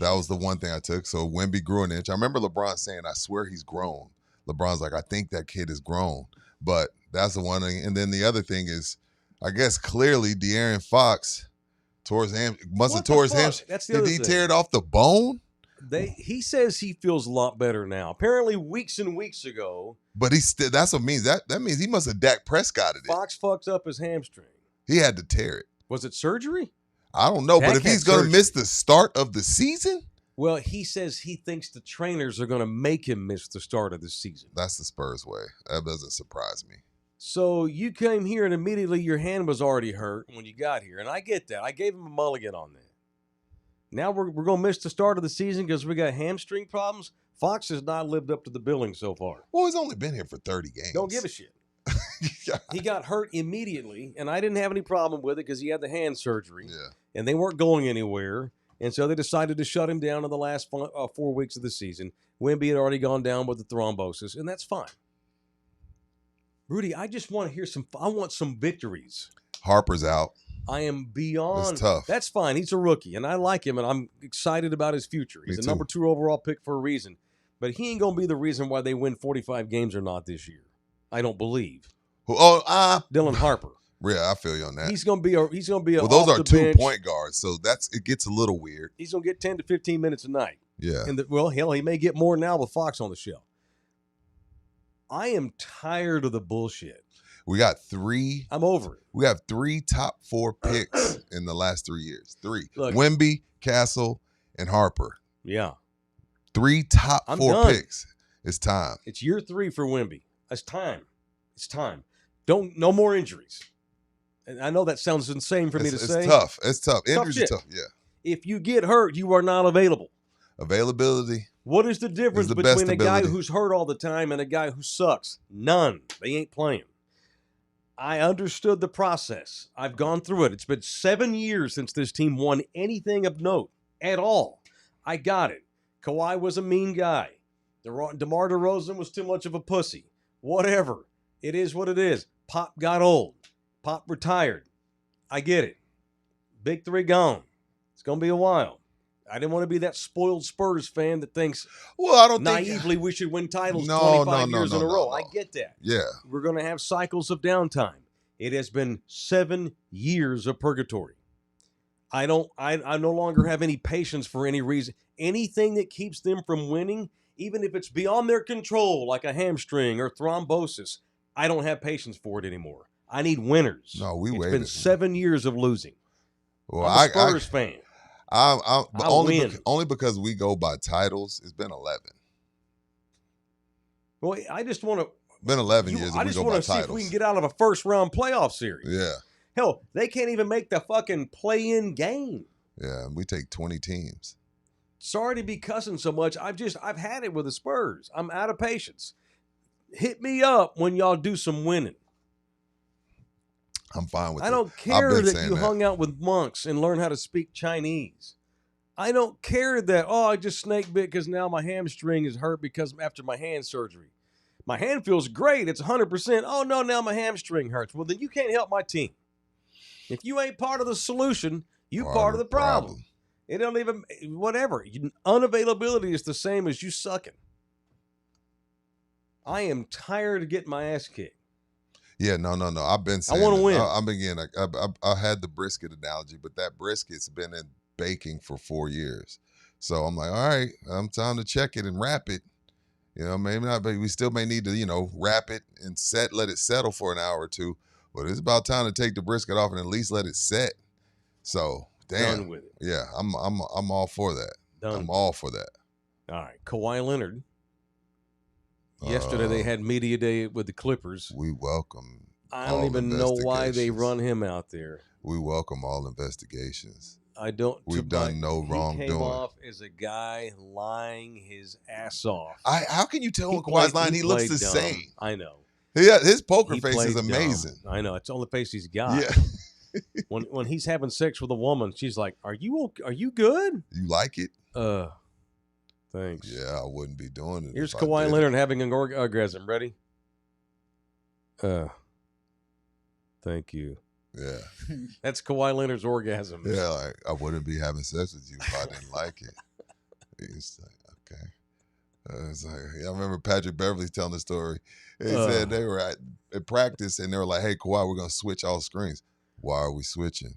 That was the one thing I took. So Wemby grew an inch. I remember LeBron saying, I swear he's grown. LeBron's like, I think that kid is grown. But that's the one thing. And then the other thing is, I guess clearly De'Aaron Fox tore his hamstring. That's the Did other he thing. tear it off the bone? He says he feels a lot better now. Apparently, weeks and weeks ago, But that's what means. That means he must have Dak Prescotted it. Fox fucked up his hamstring. He had to tear it. Was it surgery? I don't know, Dak but if had he's going to surgery. miss the start of the season, Well, he says he thinks the trainers are going to make him miss the start of the season. that's the Spurs way. That doesn't surprise me. So you came here and immediately your hand was already hurt when you got here. And I get that. I gave him a mulligan on that. Now we're going to miss the start of the season because we got hamstring problems. Fox has not lived up to the billing so far. Well, he's only been here for 30 games. Don't give a shit. Yeah. He got hurt immediately, and I didn't have any problem with it because he had the hand surgery. Yeah. And they weren't going anywhere. And so they decided to shut him down in the last 4 weeks of the season. Wemby had already gone down with the thrombosis, and that's fine. Rudy, I just want to hear I want some victories. Harper's out. I am beyond. It's tough. That's fine. He's a rookie, and I like him, and I'm excited about his future. He's Me a too. number 2 overall pick for a reason. But he ain't going to be the reason why they win 45 games or not this year. I don't believe. Dylan Harper. Yeah, I feel you on that. He's going to be a Well, those off are the 2 bench. point guards, so it gets a little weird. He's going to get 10 to 15 minutes a night. Yeah. And hell, he may get more now with Fox on the show. I am tired of the bullshit. We got 3. I'm over it. We have 3 top 4 picks in the last 3 years. 3. Look. Wemby, Castle, and Harper. Yeah. 3 top I'm 4 done. picks. It's time. It's year 3 for Wemby. It's time. It's time. No more injuries. And I know that sounds insane for me to say. It's tough. It's tough. Injuries are shit. tough. Yeah. If you get hurt, you are not available. Availability. What is the difference the best between a guy ability. who's hurt all the time and a guy who sucks? None. They ain't playing. I understood the process. I've gone through it. It's been 7 years since this team won anything of note at all. I got it. Kawhi was a mean guy. DeMar DeRozan was too much of a pussy. Whatever. It is what it is. Pop got old. Pop retired. I get it. Big 3 gone. It's going to be a while. I didn't want to be that spoiled Spurs fan that thinks Well, I don't think naively we should win titles No, 25 no, years no, in a no, row. no. I get that. Yeah. We're going to have cycles of downtime. It has been 7 years of purgatory. I no longer have any patience for any reason. Anything that keeps them from winning, even if it's beyond their control, like a hamstring or thrombosis, I don't have patience for it anymore. I need winners. No, we It's waited. been 7 years of losing. Well, I'm a Spurs fan. but I'll win. only because we go by titles. It's been 11. Well, I just want to. Been 11 years. I And we just go by want to see titles. if we can get out of a first-round playoff series. Yeah, Hell, they can't even make the fucking play-in game. yeah. We take 20 teams. Sorry to be cussing so much. I've had it with the Spurs. I'm out of patience. Hit me up when y'all do some winning. I'm fine with. I it. don't I've care been that saying you hung out with monks and learned how to speak Chinese. I don't care that, I just snake bit because now my hamstring is hurt because after my hand surgery. My hand feels great. It's 100%. Oh, no, now my hamstring hurts. Well, then you can't help my team. If you ain't part of the solution, you part of the problem. It don't even, whatever. Unavailability is the same as you sucking. I am tired of getting my ass kicked. Yeah, no. I've been saying. I want to win. I'm beginning. I had the brisket analogy, but that brisket's been in baking for 4 years. So I'm like, all right, time to check it and wrap it. You know, maybe not, but we still may need to, wrap it and let it settle for an hour or two. But it's about time to take the brisket off and at least let it set. So, damn. Done with it. Yeah, I'm all for that. I'm all for that. All right, Kawhi Leonard. Yesterday they had media day with the Clippers. We welcome. I don't even know why they run him out there. We welcome all investigations. I don't. We've done no wrongdoing. He came off as a guy lying his ass off. How can you tell when Kawhi's lying? He looks the dumb. same. I know. Yeah, his poker He face is played amazing. dumb. I know. It's the only face he's got. Yeah. when he's having sex with a woman, she's like, "Are you good?" You like it? Thanks. Yeah, I wouldn't be doing it. Here's if I Kawhi did. Leonard having an orgasm. Ready? Thank you. Yeah. That's Kawhi Leonard's orgasm. Yeah, like I wouldn't be having sex with you if I didn't like it. It's like, okay. It's like, I remember Patrick Beverly telling the story. He said they were at practice and they were like, "Hey, Kawhi, we're gonna switch all screens." Why are we switching?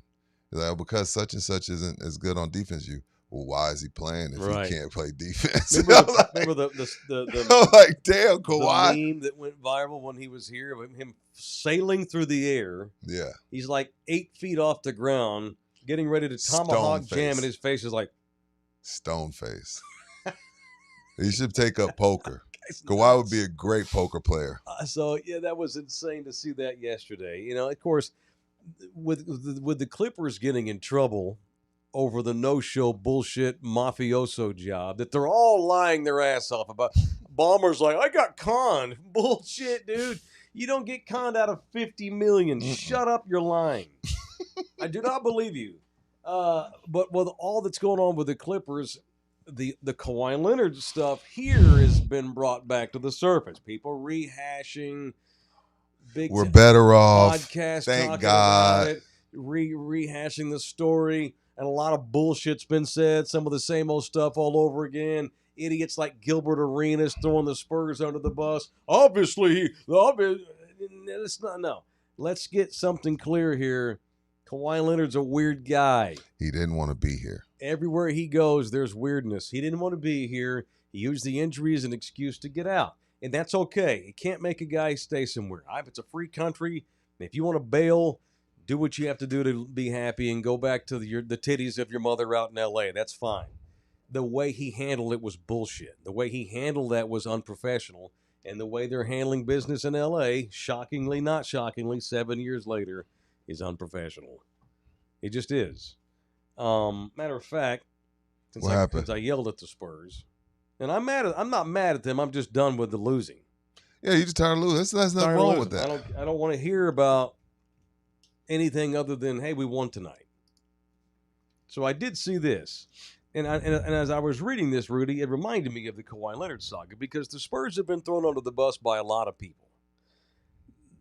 He's like, because such and such isn't as good on defense. Well, why is he playing if he can't play defense? Remember the I'm like, damn, the Kawhi. meme that went viral when he was here of him sailing through the air. Yeah. He's like 8 feet off the ground, getting ready to tomahawk Stone jam, face. and his face is like Stone face. He should take up poker. Kawhi would be a great poker player. So yeah, that was insane to see that yesterday. Of course, with the Clippers getting in trouble over the no-show bullshit mafioso job that they're all lying their ass off about. Ballmer's like, I got conned. Bullshit, dude. You don't get conned out of $50 million. Shut up, you're lying. I do not believe you. But with all that's going on with the Clippers, the Kawhi Leonard stuff here has been brought back to the surface. People rehashing We're better off. podcast Thank talking God. about it, rehashing the story, and a lot of bullshit's been said. Some of the same old stuff all over again. Idiots like Gilbert Arenas throwing the Spurs under the bus. Obviously, it's not. No, let's get something clear here. Kawhi Leonard's a weird guy. He didn't want to be here. Everywhere he goes, there's weirdness. He didn't want to be here. He used the injury as an excuse to get out. And that's okay. You can't make a guy stay somewhere. It's a free country. If you want to bail, do what you have to do to be happy and go back to the titties of your mother out in L.A. That's fine. The way he handled it was bullshit. The way he handled that was unprofessional. And the way they're handling business in L.A., shockingly, not shockingly, 7 years later, is unprofessional. It just is. Matter of fact, since I yelled at the Spurs, and I'm not mad at them. I'm just done with the losing. Yeah, you just tired of losing. There's nothing wrong with that. I don't want to hear about anything other than, hey, we won tonight. So I did see this. And as I was reading this, Rudy, it reminded me of the Kawhi Leonard saga because the Spurs have been thrown under the bus by a lot of people.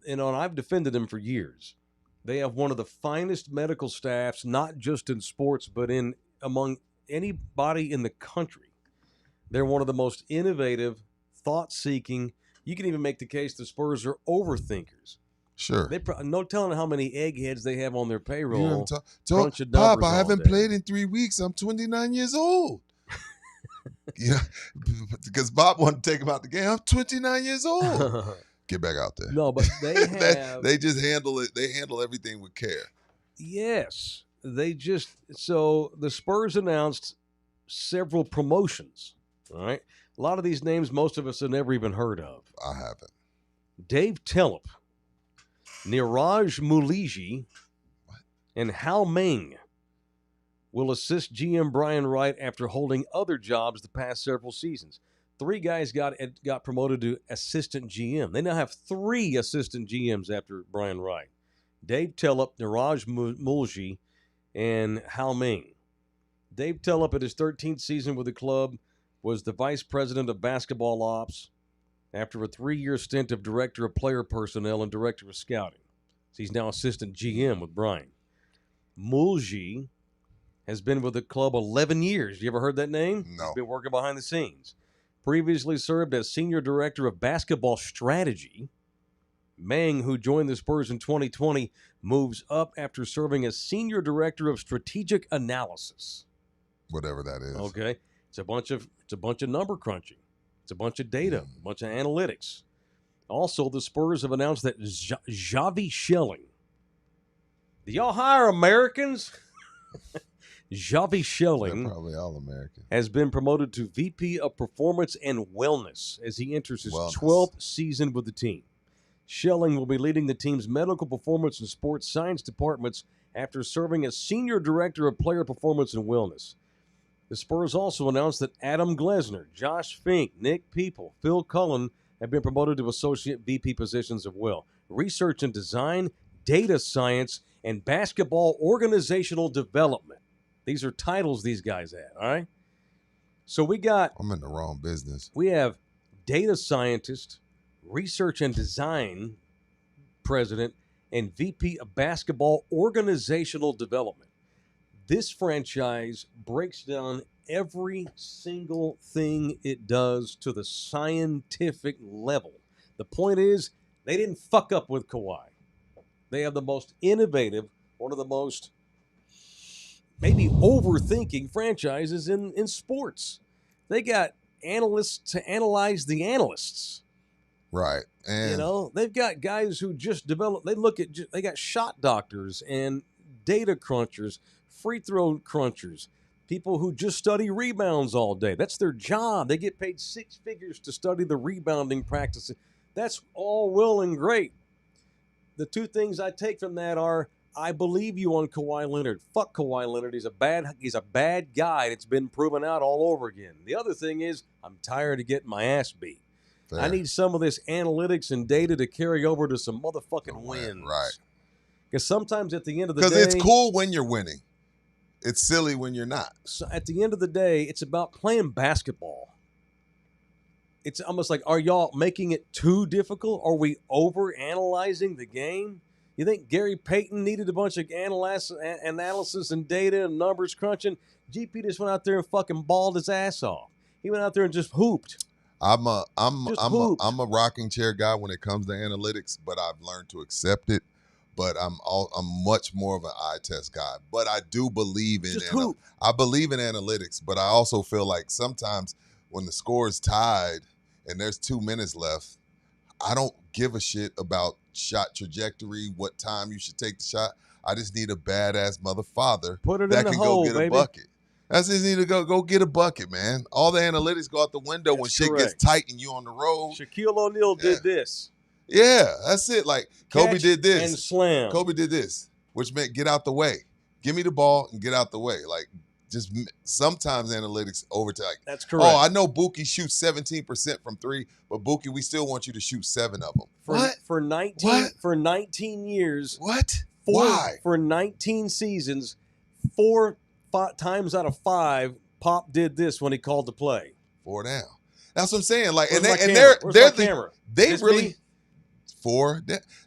And I've defended them for years. They have one of the finest medical staffs, not just in sports, but among anybody in the country. They're one of the most innovative, thought-seeking. You can even make the case the Spurs are overthinkers. Sure. No telling how many eggheads they have on their payroll. crunching Pop, numbers I all haven't day. played in 3 weeks. I'm 29 years old. Yeah, because Bob wanted to take him out the game. I'm 29 years old. Get back out there. No, but they have. they just handle it. They handle everything with care. Yes, so the Spurs announced several promotions. All right, a lot of these names most of us have never even heard of. I haven't. Dave Tellep, Niraj Muliji, and Hao Meng will assist GM Brian Wright after holding other jobs the past several seasons. 3 guys got promoted to assistant GM. They now have 3 assistant GMs after Brian Wright. Dave Tellep, Niraj Mulji, and Hao Meng. Dave Tellep, at his 13th season with the club, was the vice president of basketball ops after a 3-year stint of director of player personnel and director of scouting. So he's now assistant GM with Brian. Mulji has been with the club 11 years. You ever heard that name? No. He's been working behind the scenes. Previously served as senior director of basketball strategy. Meng, who joined the Spurs in 2020, moves up after serving as senior director of strategic analysis. Whatever that is. Okay, it's a bunch of number crunching. It's a bunch of data, a bunch of analytics. Also, the Spurs have announced that Javi Schelling. Do y'all hire Americans? Javi Schelling, They're probably all American. has been promoted to VP of Performance and Wellness as he enters his 12th season with the team. Schelling will be leading the team's medical performance and sports science departments after serving as Senior Director of Player Performance and Wellness. The Spurs also announced that Adam Glesner, Josh Fink, Nick People, Phil Cullen have been promoted to Associate VP positions as well. Research and Design, Data Science, and Basketball Organizational Development. These are titles these guys have, all right? So I'm in the wrong business. we have data scientist, research and design president, and VP of basketball organizational development. This franchise breaks down every single thing it does to the scientific level. The point is, they didn't fuck up with Kawhi. They have the most innovative, one of the most maybe overthinking franchises in sports. They got analysts to analyze the analysts. Right. And They've got guys who just develop. They got shot doctors and data crunchers, free throw crunchers, people who just study rebounds all day. That's their job. They get paid 6 figures to study the rebounding practices. That's all well and great. The 2 things I take from that are, I believe you on Kawhi Leonard. Fuck Kawhi Leonard. He's a bad guy. It's been proven out all over again. The other thing is, I'm tired of getting my ass beat. fair. I need some of this analytics and data to carry over to some motherfucking wins. Right. Because sometimes at the end of the day, Because it's cool when you're winning. It's silly when you're not. So at the end of the day, it's about playing basketball. It's almost like, are y'all making it too difficult? Are we over analyzing the game? You think Gary Payton needed a bunch of analysis and data and numbers crunching? GP just went out there and fucking balled his ass off. He went out there and just hooped. I'm a rocking chair guy when it comes to analytics, but I've learned to accept it. But I'm much more of an eye test guy. But I do believe in I believe in analytics, but I also feel like sometimes when the score is tied and there's 2 minutes left, I don't give a shit about shot trajectory, what time you should take the shot. I just need a badass motherfather that can go get a bucket. I just need to go get a bucket, man. All the analytics go out the window when shit gets tight and you on the road. Shaquille O'Neal did this. Yeah, that's it. Like Kobe Catch did this. and slam. Kobe did this, which meant get out the way. Give me the ball and get out the way. Like, just sometimes analytics overtake. Like, That's correct. Oh, I know Buki shoots 17% from 3, but Buki, we still want you to shoot 7 of them. For 19 years. What? Why? For 19 seasons, 4 times out of 5, Pop did this when he called the play. 4 down. That's what I'm saying. Like, Where's they This really me? 4.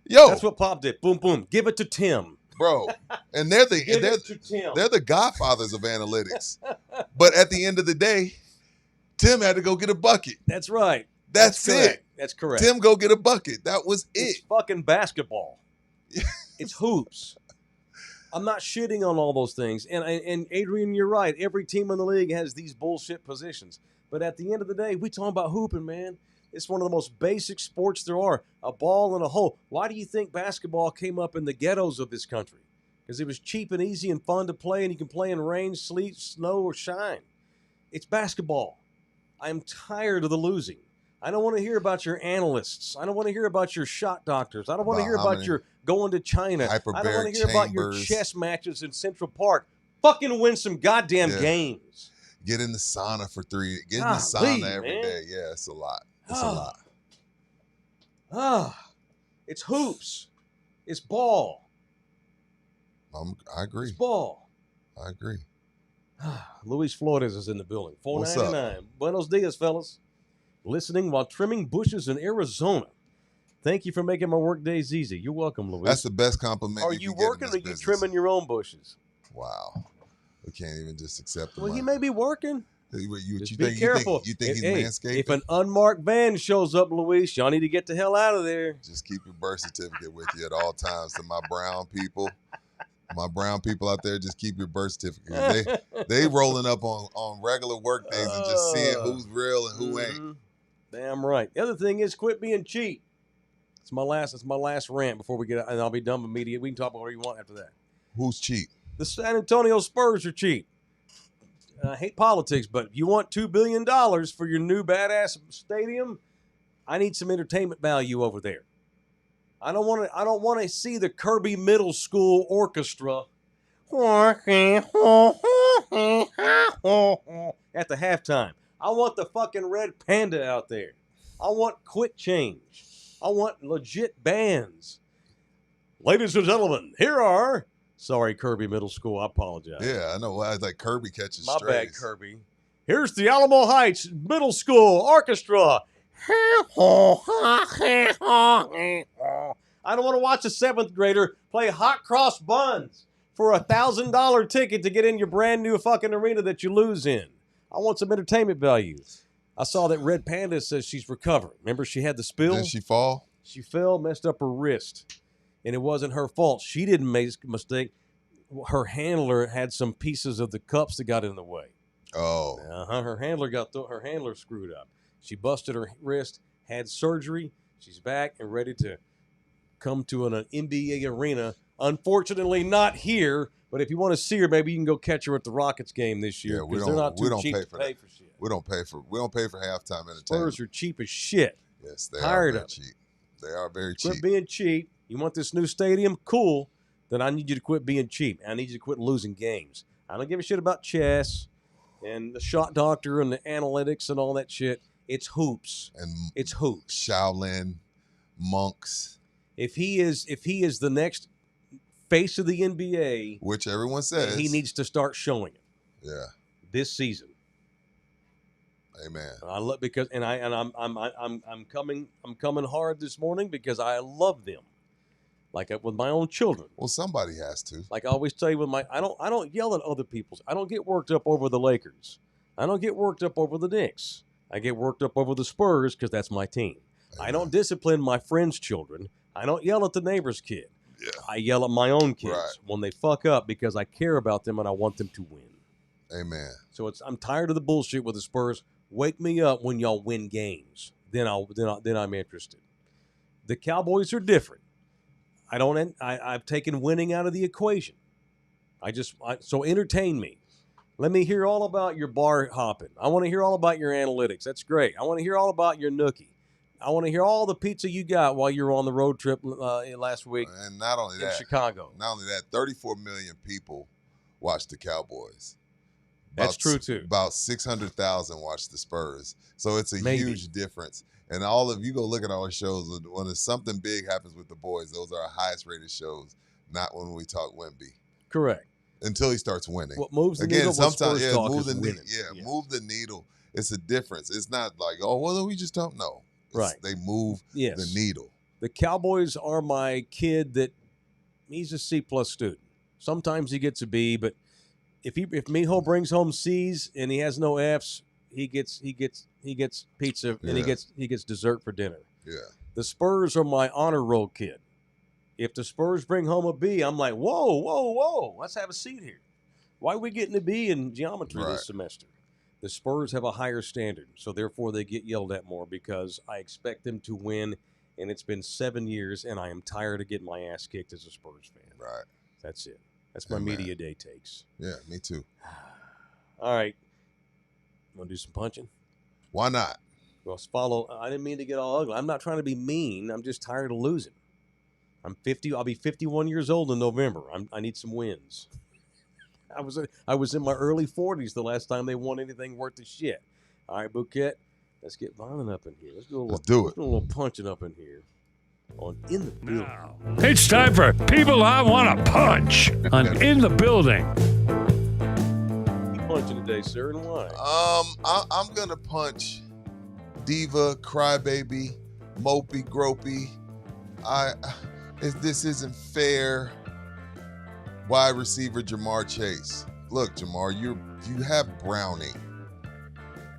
Yo, that's what Pop did. Boom, boom. Give it to Tim. Bro, and they're Give it to Tim. the godfathers of analytics. But at the end of the day, Tim had to go get a bucket. That's right. That's correct. it. That's correct. Tim go get a bucket. That was It's it. fucking basketball. It's hoops. I'm not shitting on all those things. And Adrian, you're right. Every team in the league has these bullshit positions. But at the end of the day, we talking about hooping, man. It's one of the most basic sports there are. A ball and a hole. Why do you think basketball came up in the ghettos of this country? Because it was cheap and easy and fun to play, and you can play in rain, sleet, snow, or shine. It's basketball. I'm tired of the losing. I don't want to hear about your analysts. I don't want to hear about your shot doctors. I don't want to hear about your going to China. I don't want to hear about your chess matches in Central Park. Fucking win some goddamn games. Get in the sauna for 3. Get in the sauna every day. Yeah, it's a lot. It's a lot. It's hoops. It's ball. I agree. It's ball. I agree. Luis Flores is in the building. What's $4.99. Buenos dias, fellas. Listening while trimming bushes in Arizona. Thank you for making my work days easy. You're welcome, Luis. That's the best compliment. Are you working or are you trimming your own bushes? Wow. We can't even just accept the Well, he may be working. Just be careful. You think he's manscaping? If an unmarked van shows up, Luis, y'all need to get the hell out of there. Just keep your birth certificate with you at all times. To my brown people out there, just keep your birth certificate. They rolling up on regular work days and just seeing who's real and who ain't. Damn right. The other thing is quit being cheap. It's my last rant before we get, and I'll be done immediately. We can talk about whatever you want after that. Who's cheap? The San Antonio Spurs are cheap. I hate politics, but if you want $2 billion for your new badass stadium, I need some entertainment value over there. I don't want to see the Kirby Middle School Orchestra at the halftime. I want the fucking Red Panda out there. I want quick change. I want legit bands. Ladies and gentlemen, here are... Sorry, Kirby Middle School. I apologize. Yeah, I know. It's like Kirby catches My strays. bad, Kirby. Here's the Alamo Heights Middle School Orchestra. I don't want to watch a 7th grader play hot cross buns for a $1,000 ticket to get in your brand new fucking arena that you lose in. I want some entertainment value. I saw that Red Panda says she's recovering. Remember she had the spill? Did she fall? She fell, messed up her wrist. And it wasn't her fault. She didn't make a mistake. Her handler had some pieces of the cups that got in the way. Oh. Her handler screwed up. She busted her wrist, had surgery. She's back and ready to come to an NBA arena. Unfortunately, not here. But if you want to see her, maybe you can go catch her at the Rockets game this year. Yeah, they're not too cheap to pay for shit. We don't pay for halftime entertainment. Spurs are cheap as shit. Yes, they Tired are very of cheap. They are very cheap. Quit being cheap. You want this new stadium? Cool. Then I need you to quit being cheap. I need you to quit losing games. I don't give a shit about chess and the shot doctor and the analytics and all that shit. It's hoops. And it's hoops. Shaolin monks. If he is the next face of the NBA, which everyone says, he needs to start showing it. Yeah. This season. Amen. I'm coming hard this morning because I love them, like with my own children. Well, somebody has to. Like I always tell you, I don't yell at other people's. I don't get worked up over the Lakers. I don't get worked up over the Knicks. I get worked up over the Spurs because that's my team. Amen. I don't discipline my friends' children. I don't yell at the neighbor's kid. Yeah. I yell at my own kids when they fuck up because I care about them and I want them to win. Amen. So I'm tired of the bullshit with the Spurs. Wake me up when y'all win games. Then I'm interested. The Cowboys are different. I've taken winning out of the equation. So entertain me. Let me hear all about your bar hopping. I want to hear all about your analytics. That's great. I want to hear all about your nookie. I want to hear all the pizza you got while you were on the road trip last week. And not only that, Chicago. Not only that, 34 million people watch the Cowboys. That's true too. About 600,000 watch the Spurs. So it's a huge difference. And all of you go look at our shows. When something big happens with the boys, those are our highest rated shows. Not when we talk Wemby. Correct. Until he starts winning. What moves the needle? Sometimes move the needle. It's a difference. It's not like, oh, well, we just don't know. Right. They move the needle. The Cowboys are my kid that he's a C+ student. Sometimes he gets a B, but if Mijo brings home C's and he has no F's, he gets pizza and he gets dessert for dinner. Yeah. The Spurs are my honor roll kid. If the Spurs bring home a B, I'm like, whoa, let's have a seat here. Why are we getting a B in geometry this semester? The Spurs have a higher standard, so therefore they get yelled at more because I expect them to win, and it's been 7 years, and I am tired of getting my ass kicked as a Spurs fan. Right. That's it. That's my media day takes. Yeah, me too. All right. Want to do some punching? Why not? Well, follow. I didn't mean to get all ugly. I'm not trying to be mean. I'm just tired of losing. I'm 50. I'll be 51 years old in November. I need some wins. I was in my early 40s the last time they won anything worth a shit. All right, Bouquet, let's get violent up in here. Let's do a little punching up in here. On In the Building. Now, it's time for People I Want to Punch on In the Building. You punching today, sir, and why? I'm gonna punch diva, crybaby, mopey, gropey. This isn't fair. Wide receiver Jamar Chase. Look, Jamar, you have Browning.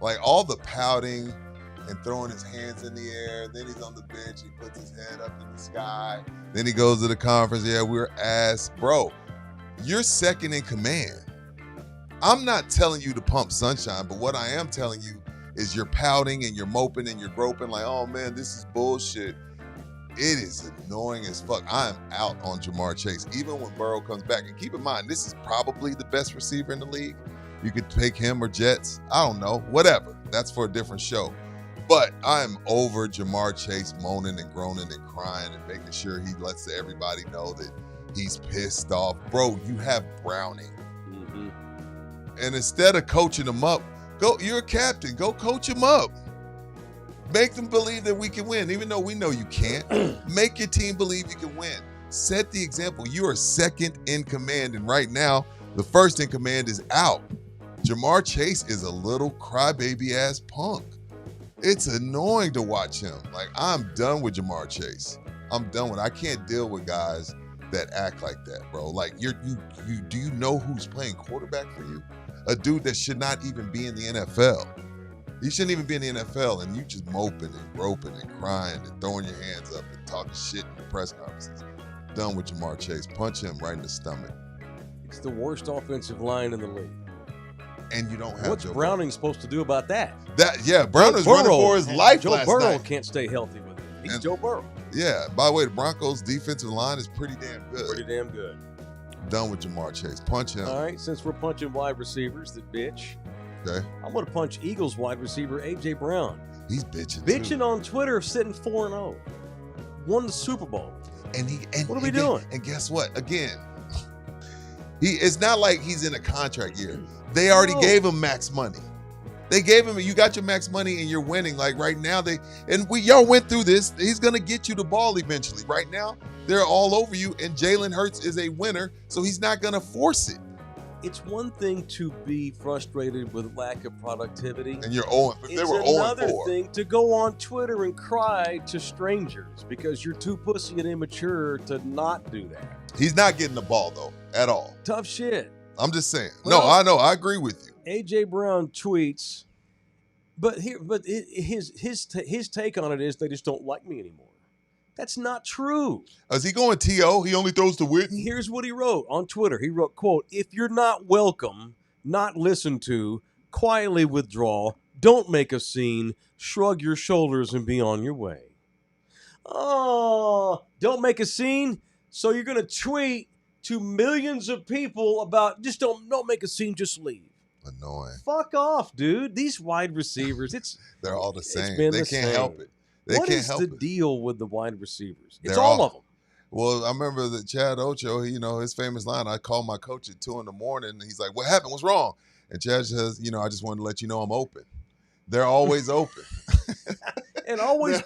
Like all the pouting and throwing his hands in the air. Then he's on the bench. He puts his head up in the sky. Then he goes to the conference. Yeah, we're ass. Bro, you're second in command. I'm not telling you to pump sunshine, but what I am telling you is you're pouting and you're moping and you're groping like, oh man, this is bullshit. It is annoying as fuck. I am out on Jamar Chase, even when Burrow comes back. And keep in mind, this is probably the best receiver in the league. You could take him or Jets. I don't know. Whatever. That's for a different show. But I'm over Jamar Chase moaning and groaning and crying and making sure he lets everybody know that he's pissed off. Bro, you have Browning. Mm-hmm. And instead of coaching him up, you're a captain. Go coach him up. Make them believe that we can win, even though we know you can't. Make your team believe you can win. Set the example. You are second in command, and right now, the first in command is out. Jamar Chase is a little crybaby-ass punk. It's annoying to watch him. Like, I'm done with Jamar Chase. I'm done with it. I can't deal with guys that act like that, bro. Like, do you know who's playing quarterback for you? A dude that should not even be in the NFL. He shouldn't even be in the NFL, and you just moping and groping and crying and throwing your hands up and talking shit in the press conferences. Done with Jamar Chase. Punch him right in the stomach. It's the worst offensive line in the league. And you don't have What's Joe Browning supposed to do about that? Browning's running for his life Joe last Burrow night. can't stay healthy with him. He's Joe Burrow. Yeah. By the way, the Broncos' defensive line is pretty damn good. Pretty damn good. Done with Jamar Chase. Punch him. All right, since we're punching wide receivers that bitch, Okay. I'm going to punch Eagles wide receiver A.J. Brown. He's bitching Bitching on Twitter, sitting 4-0. Won the Super Bowl. What are we doing? And guess what? Again, it's not like he's in a contract year. They already gave him max money. They gave him, you got your max money and you're winning. Like right now, y'all went through this. He's going to get you the ball eventually. Right now, they're all over you, and Jalen Hurts is a winner, so he's not going to force it. It's one thing to be frustrated with lack of productivity. And you're 0, but they were 0-4. It's another thing to go on Twitter and cry to strangers because you're too pussy and immature to not do that. He's not getting the ball, though, at all. Tough shit. I'm just saying. Well, no, I know. I agree with you. A.J. Brown tweets, but his take on it is they just don't like me anymore. That's not true. Is he going T.O.? He only throws to Witten? Here's what he wrote on Twitter. He wrote, quote, "If you're not welcome, not listened to, quietly withdraw, don't make a scene, shrug your shoulders and be on your way." Oh, don't make a scene? So you're going to tweet to millions of people about just don't make a scene, just leave. Annoying. Fuck off, dude. These wide receivers, they're all the same. They can't help it. What is the deal with the wide receivers? It's all of them. Well, I remember that Chad Ocho, his famous line, I called my coach at 2 a.m. and he's like, "What happened? What's wrong?" And Chad says, I just wanted to let you know I'm open. They're always open. and always a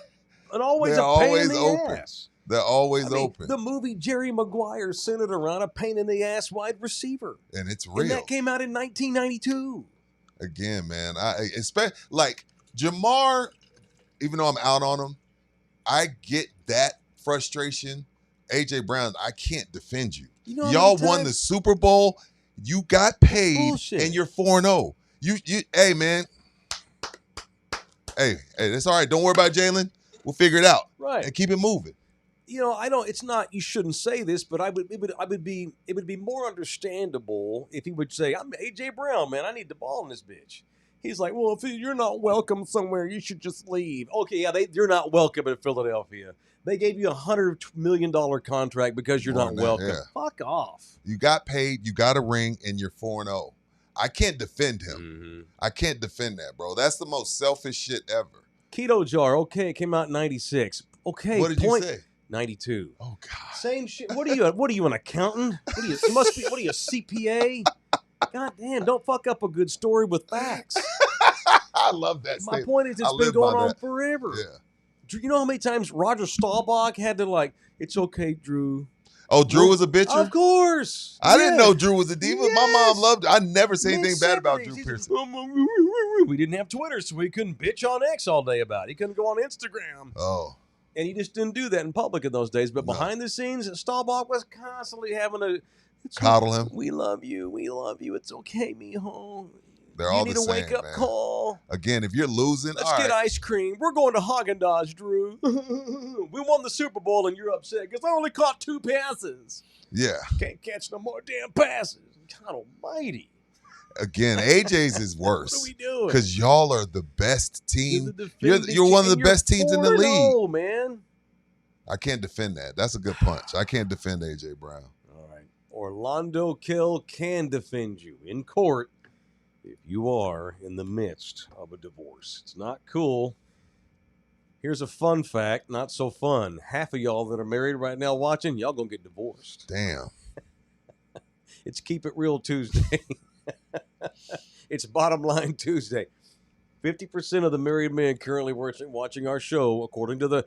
they're pain in the open. ass. They're always open. The movie Jerry Maguire centered around a pain in the ass wide receiver. And it's real. And that came out in 1992. Again, man, I expect like Jamar, even though I'm out on him, I get that frustration. A.J. Brown, I can't defend you. Y'all won the Super Bowl. You got paid Bullshit. and you're 4-0. You hey man. Hey, that's all right. Don't worry about Jalen. We'll figure it out. Right. And keep it moving. You know, I don't. It's not. You shouldn't say this, but it would be more understandable if he would say, "I'm AJ Brown, man. I need the ball in this bitch." He's like, "Well, if you're not welcome somewhere, you should just leave." Okay, yeah, you're not welcome in Philadelphia. They gave you $100 million contract because you're More not than that, welcome. yeah. Fuck off. You got paid. You got a ring, and you're 4-0. I can't defend him. Mm-hmm. I can't defend that, bro. That's the most selfish shit ever. Keto Jar. Okay, it came out in '96. Okay, What did you say? 92. Oh God. Same shit. What are you, an accountant? What are you? Must be. What are you, a CPA? God damn! Don't fuck up a good story with facts. I love that. My statement. point is, I it's been live going by on that. forever. Yeah. Drew, you know how many times Roger Staubach had to like, it's okay, Drew. Oh, Drew was a bitcher? Of course. I didn't Yes. know Drew was a diva. My Yes. mom loved it. I never say anything bad about Mid-70s. Drew He's Pearson. We didn't have Twitter, so we couldn't bitch on X all day about it. He couldn't go on Instagram. Oh. And he just didn't do that in public in those days. But No. behind the scenes, Staubach was constantly having to Coddle him. We love you. We love you. It's okay, mijo. They're you all need the a same, wake-up man. call. Again, if you're losing, Let's all get right. ice cream. We're going to Haagen-Dazs, Drew. We won the Super Bowl and you're upset because I only caught 2 passes. Yeah. Can't catch no more damn passes. God almighty. Again, AJ's is What are worse. we doing? Because y'all are the best team. the You're defending one of the champ. best teams in the You're league. 4-0, man. I can't defend that. That's a good punch. I can't defend AJ Brown. All right. Orlando Kill can defend you in court if you are in the midst of a divorce. It's not cool. Here's a fun fact, not so fun. Half of y'all that are married right now watching, y'all gonna get divorced. Damn. It's Keep It Real Tuesday. It's Bottom Line Tuesday. 50% of the married men currently watching our show, according to the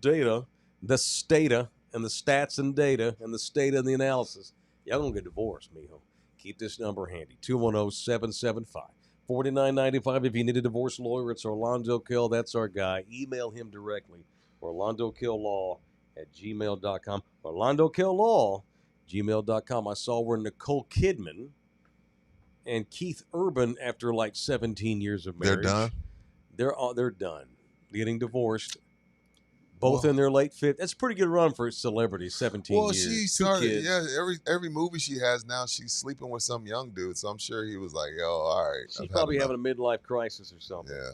data, the stata, and the stats and data, and the state and the analysis, y'all gonna get divorced, mijo. Keep this number handy, 210-775-4995. If you need a divorce lawyer, it's Orlando Kill. That's our guy. Email him directly, orlandokilllaw@gmail.com. orlandokilllaw@gmail.com. I saw where Nicole Kidman and Keith Urban, after like 17 years of marriage, They're done? They're done. Getting divorced. Both Well- in their late 50s. That's a pretty good run for a celebrity, 17 Well, years. she 2 started, kids. yeah, every movie she has now, she's sleeping with some young dude. So I'm sure he was like, yo, all right. She's I've had probably enough. having a midlife crisis or something. Yeah.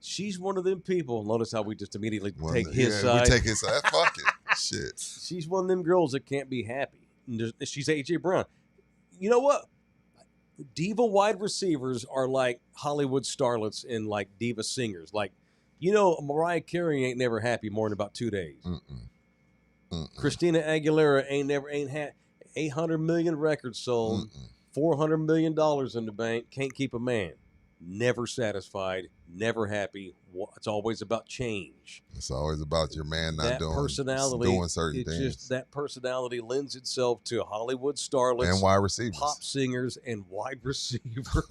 She's one of them people. Notice how we just immediately One take of his the- side. We take his side. Fuck it. Shit. She's one of them girls that can't be happy. And she's AJ Brown. You know what? Diva wide receivers are like Hollywood starlets and like diva singers. Like, you know, Mariah Carey ain't never happy more than about 2 days. Mm-mm. Mm-mm. Christina Aguilera ain't had 800 million records sold, Mm-mm. $400 million in the bank, can't keep a man. Never satisfied, never happy. It's always about change. It's always about your man not That doing certain it's things. just that personality lends itself to Hollywood starlets, And wide receivers. pop singers, and wide receivers.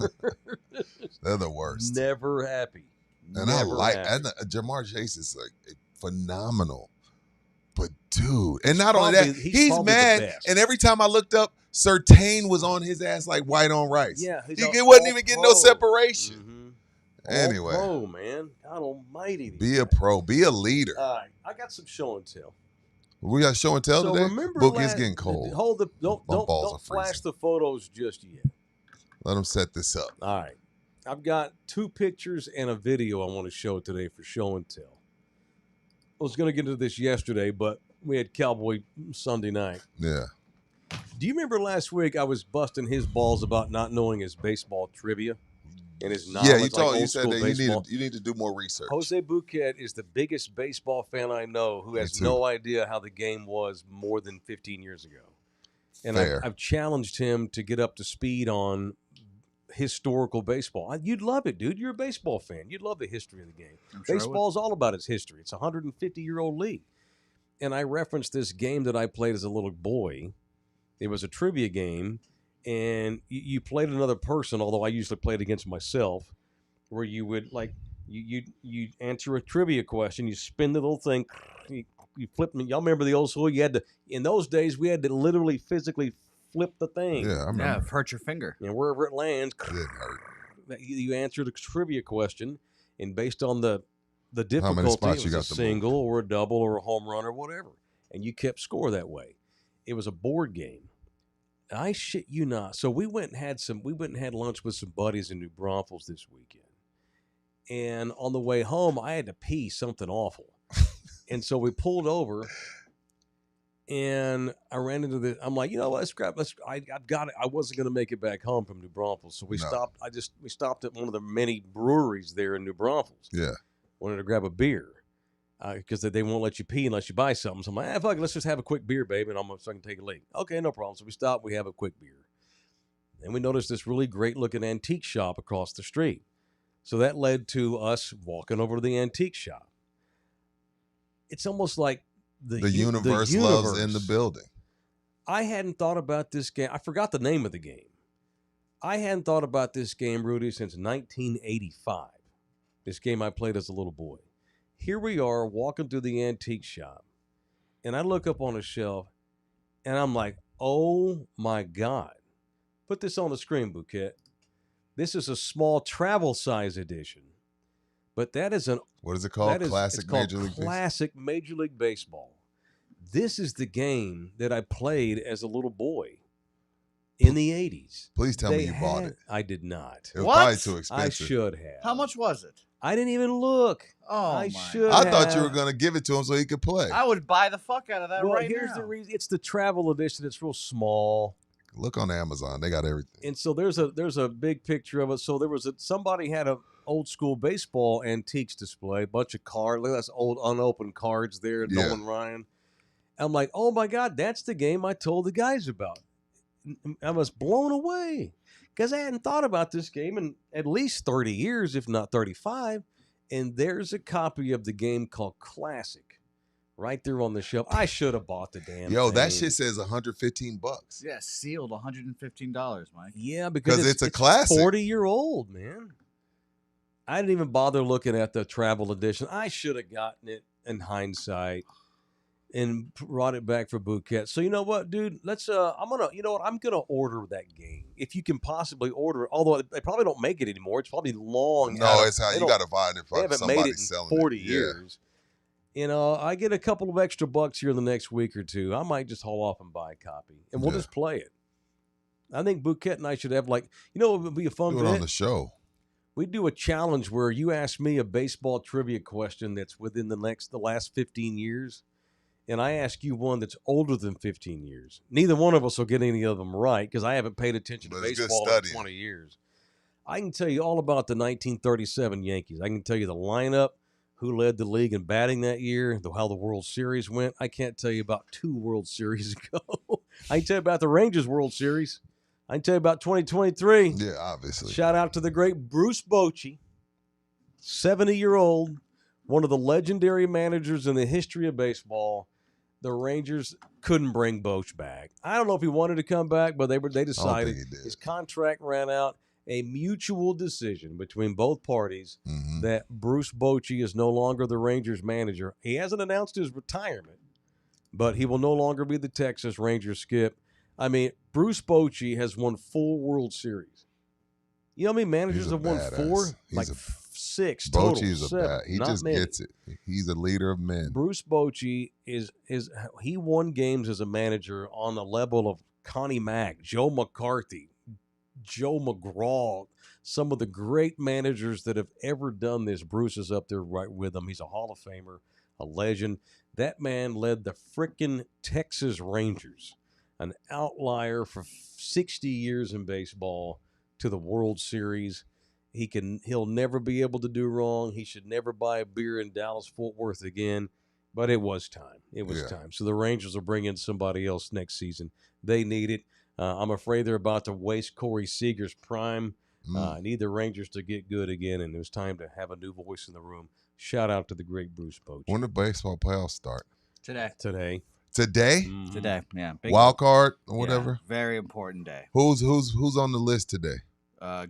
They're the worst. Never happy. And Never I like happy. and Jamar Chase is like phenomenal. But dude, and not He's only that, probably- he's he's probably the mad. best. And every time I looked up, Surtain was on his ass like white on rice. Yeah, he's he all wasn't even getting no pro. separation. Mhm. Anyway. All pro, man. God almighty. Be a pro. Be a leader. All right, I got some show and tell. We got show and tell So today. remember, Book is getting cold. Hold the don't My balls are flash freezing. the photos just yet. Let them set this up. All right, I've got 2 pictures and a video I want to show today for show and tell. I was going to get into this yesterday, but we had Cowboy Sunday night. Yeah. Do you remember last week I was busting his balls about not knowing his baseball trivia and his knowledge? Yeah, you like told you old said school that baseball? you need to do more research. Jose Bouquet is the biggest baseball fan I know who Me has too. no idea how the game was more than 15 years ago. And Fair. I've challenged him to get up to speed on historical baseball. You'd love it, dude. You're a baseball fan. You'd love the history of the game. I'm sure I would. Baseball's all about its history. It's a 150-year-old league. And I referenced this game that I played as a little boy. It was a trivia game, and you played another person, although I usually played against myself, where you would, like, you answer a trivia question, you spin the little thing, you flip me. Y'all remember the old school? You had to, in those days, we had to literally physically flip the thing. Yeah, I Yeah, remember. hurt your finger. And wherever it lands, It didn't hurt. you answer the trivia question, and based on the difficulty, spots it you was got a to move? single or a double or a home run or whatever, and you kept score that way. It was a board game. I shit you not. So we went and had lunch with some buddies in New Braunfels this weekend, and on the way home, I had to pee something awful, and so we pulled over. And I ran into I'm like, you know what? I've got it. I wasn't going to make it back home from New Braunfels. So we No. stopped. We stopped at one of the many breweries there in New Braunfels. Yeah. Wanted to grab a beer because they won't let you pee unless you buy something. So I'm like, fuck it, let's just have a quick beer, baby. And so I can take a leak. Okay, no problem. So we stop. We have a quick beer. And we noticed this really great looking antique shop across the street. So that led to us walking over to the antique shop. It's almost like The universe loves in the building. I hadn't thought about this game. I forgot the name of the game. I hadn't thought about this game, Rudy, since 1985. This game I played as a little boy. Here we are walking through the antique shop, and I look up on a shelf, and I'm like, oh my God. Put this on the screen, Bouquet. This is a small travel size edition, but that is What is it called? it's Classic called Major League Baseball. Classic Major League Baseball. This is the game that I played as a little boy in the 80s. Please tell me you bought it. I did not. It was What? probably too I expensive. should have. How much was it? I didn't even look. Oh, I my. should I thought you have. were going to give it to him so he could play. I would buy the fuck out of that Well, right here's now. the reason. It's the travel edition. It's real small. Look on Amazon. They got everything. And so there's a big picture of it. So there was somebody had a old school baseball antiques display, a bunch of cards. Look at those old unopened cards there, Yeah. Nolan Ryan. I'm like, oh my God, that's the game I told the guys about. I was blown away because I hadn't thought about this game in at least 30 years, if not 35. And there's a copy of the game called Classic right there on the shelf. I should have bought the damn Yo, thing. that shit says $115. Yeah, sealed $115, Mike. Yeah, because 'Cause it's a classic. 40-year-old, man. I didn't even bother looking at the travel edition. I should have gotten it in hindsight and brought it back for Bouquet. So you know what, dude? I'm gonna order that game if you can possibly order it. Although they probably don't make it anymore. It's probably long. No, it's how they you don't- got to find it They from haven't somebody made it in selling 40 it. years. You know, I get a couple of extra bucks here in the next week or two. I might just haul off and buy a copy, and we'll Yeah. just play it. I think Bouquet and I should have what would be a fun Do it on bit? the show. We do a challenge where you ask me a baseball trivia question that's within the last 15 years, and I ask you one that's older than 15 years. Neither one of us will get any of them right because I haven't paid attention to But it's good baseball in studying. 20 years. I can tell you all about the 1937 Yankees. I can tell you the lineup, who led the league in batting that year, how the World Series went. I can't tell you about 2 World Series ago. I can tell you about the Rangers World Series. I can tell you about 2023. Yeah, obviously. Shout out to the great Bruce Bochy, 70-year-old, one of the legendary managers in the history of baseball. The Rangers couldn't bring Boch back. I don't know if he wanted to come back, but they decided he did. his contract ran out. A mutual decision between both parties Mhm. that Bruce Bochy is no longer the Rangers manager. He hasn't announced his retirement, but he will no longer be the Texas Rangers skip. I mean, Bruce Bochy has won 4 World Series. You know how many managers He's a have won badass. 4? He's Like a- 6 total. Bochy is a 7, bad. He not just many. gets it. He's a leader of men. Bruce Bochy he won games as a manager on the level of Connie Mack, Joe McCarthy, Joe McGraw, some of the great managers that have ever done this. Bruce is up there right with them. He's a Hall of Famer, a legend. That man led the frickin' Texas Rangers, an outlier for 60 years in baseball, to the World Series. He'll never be able to do wrong. He should never buy a beer in Dallas-Fort Worth again. But it was time. It was Yeah. time. So the Rangers will bring in somebody else next season. They need it. I'm afraid they're about to waste Corey Seager's prime. I need the Rangers to get good again, and it was time to have a new voice in the room. Shout out to the great Bruce Bochy. When the baseball playoffs start? Today. Today. Today? Mhm. Today. Yeah. Big, Wild card or yeah, whatever? very important day. Who's on the list today?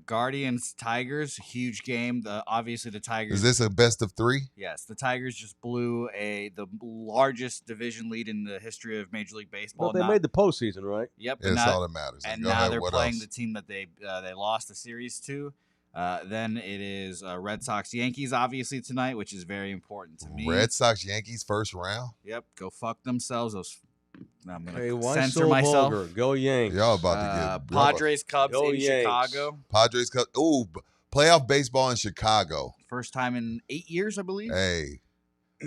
Guardians Tigers, huge game. Obviously the Tigers. Is this a best of 3? Yes, the Tigers just blew the largest division lead in the history of Major League Baseball. But they made the postseason, right? Yep. Yeah, that's all that matters. And Go now ahead, they're what playing else? the team that they lost the series to. Then it is Red Sox Yankees obviously tonight, which is very important to me. Red Sox Yankees first round. Yep, go fuck themselves. I'm gonna Hey, why censor so myself. vulgar? Go Yanks. Y'all about to get Padres Cubs Go in Yanks. Chicago. Padres Cup. Ooh, playoff baseball in Chicago. First time in 8 years, I believe. Hey,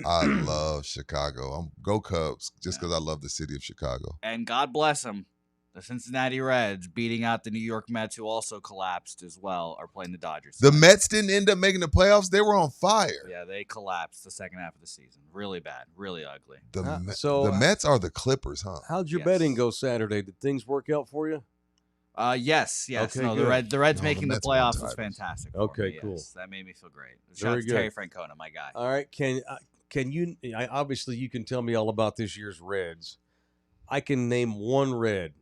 I love Chicago. Go Cubs, just because I love the city of Chicago. And God bless them. The Cincinnati Reds beating out the New York Mets, who also collapsed as well, are playing the Dodgers. The Mets didn't end up making the playoffs. They were on fire. Yeah, they collapsed the second half of the season. Really bad. Really ugly. The Mets are the Clippers, huh? How'd your Yes. betting go Saturday? Did things work out for you? Yes. Okay, No, good. the Reds No, making the the Mets won playoffs was titles. fantastic. For Okay, me, cool. yes. That made me feel great. Shout out Very to good. Terry Francona, my guy. All right. Can you? Obviously, you can tell me all about this year's Reds. I can name one Red.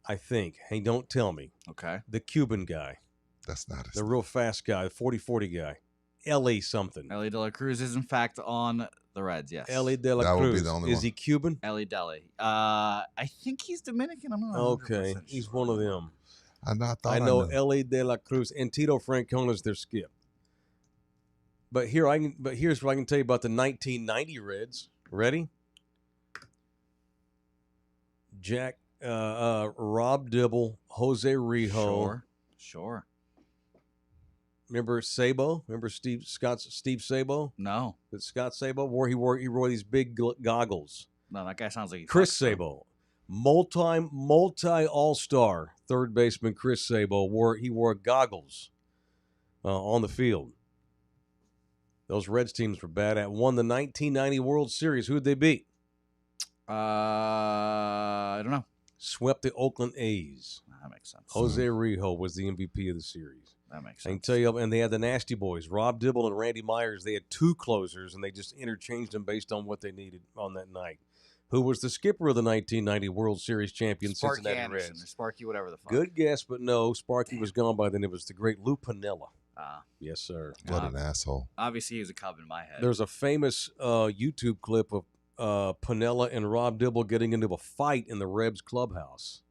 I think. Hey, don't tell me. Okay. The Cuban guy, That's not the real fast guy, the 40-40 guy, Ellie something. Ellie De La Cruz is in fact on the Reds. Yes. Ellie De La That would be Cruz. the only Is one. he Cuban? Ellie Deli. I think he's Dominican. I'm not. Okay, 100% he's sure. one of them. I know knew. Ellie De La Cruz and Tito Francona's their skip. But here's what I can tell you about the 1990 Reds. Ready? Rob Dibble, Jose Rijo. Sure. Remember Sabo? Remember Steve Sabo? No. That Scott Sabo wore? He wore these big goggles. No, that guy sounds like he Chris fucks them. Sabo, multi all-star third baseman Chris Sabo wore goggles on the field. Those Reds teams were bad at. Won the 1990 World Series. Who'd they beat? I don't know. Swept the Oakland A's. That makes sense. Jose Rijo was the MVP of the series. That makes I can sense. tell you, and they had the Nasty Boys, Rob Dibble and Randy Myers. They had two closers, and they just interchanged them based on what they needed on that night. Who was the skipper of the 1990 World Series champion Sparky Cincinnati Anderson, Reds? or Sparky, whatever the fuck. Good guess, but no. Sparky was gone by then. It was the great Lou Piniella. Yes, sir. What an asshole. Obviously, he was a Cub in my head. There's a famous YouTube clip of Piniella and Rob Dibble getting into a fight in the Rebs clubhouse.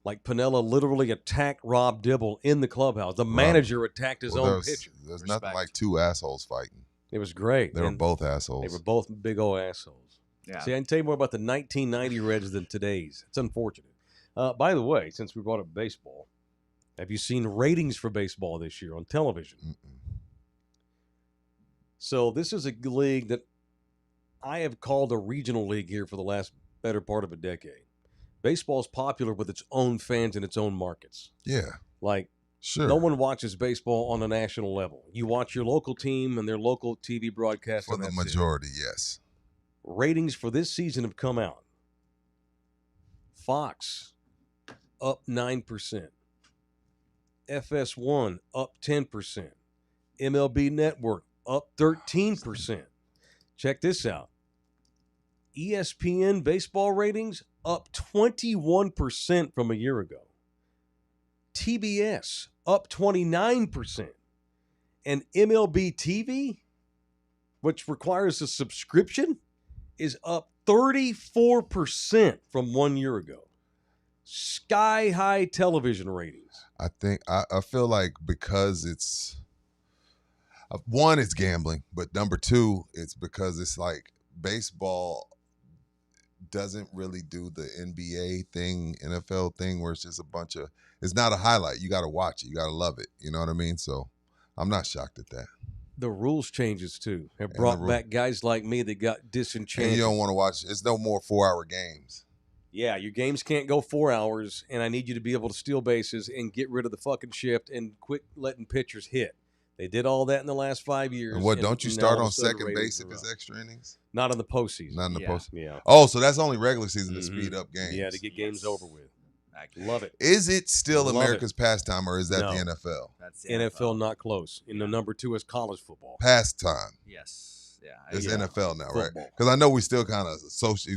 Like Piniella literally attacked Rob Dibble in the clubhouse. The manager attacked his own pitcher. There's nothing Respect. like two assholes fighting. It was great. They were And both assholes. They were both big old assholes. yeah. See, I can tell you more about the 1990 Reds than today's. It's unfortunate. By the way, since we brought up baseball, have you seen ratings for baseball this year on television? Mm-mm. So this is a league that I have called a regional league here for the last better part of a decade. Baseball is popular with its own fans in its own markets. Yeah, Like, sure. no one watches baseball on a national level. You watch your local team and their local TV broadcast. For and the that's it. majority, yes. Ratings for this season have come out. Fox up 9%. FS1 up 10%. MLB Network up 13%. Check this out. ESPN baseball ratings up 21% from a year ago. TBS up 29%. And MLB TV, which requires a subscription, is up 34% from 1 year ago. Sky high television ratings. I feel like because it's one, it's gambling, but number two, it's because it's like baseball doesn't really do the NBA thing, NFL thing, where it's just a bunch of, it's not a highlight. You got to watch it. You got to love it. You know what I mean? So I'm not shocked at that. The rules changes too have And brought the back guys like me that got disenchanted. And you don't want to watch, it's no more 4-hour games. Yeah, your games can't go 4 hours, and I need you to be able to steal bases and get rid of the fucking shift and quit letting pitchers hit. They did all that in the last 5 years. And what, don't you now start all of a on sudden second ratings base if are it's up. extra innings? Not in the postseason. Not in the Yeah. post. Yeah. Oh, so that's only regular season to Mhm. speed up games. Yeah, to get games Yes. over with. Accurate. Love it. Is it still Love America's pastime, or is that No. the NFL? That's the NFL not close. And the Yeah. number 2 is college football. Pastime. Yes. Yeah, It's Yeah. NFL now, right? Football. Because I know we still kind of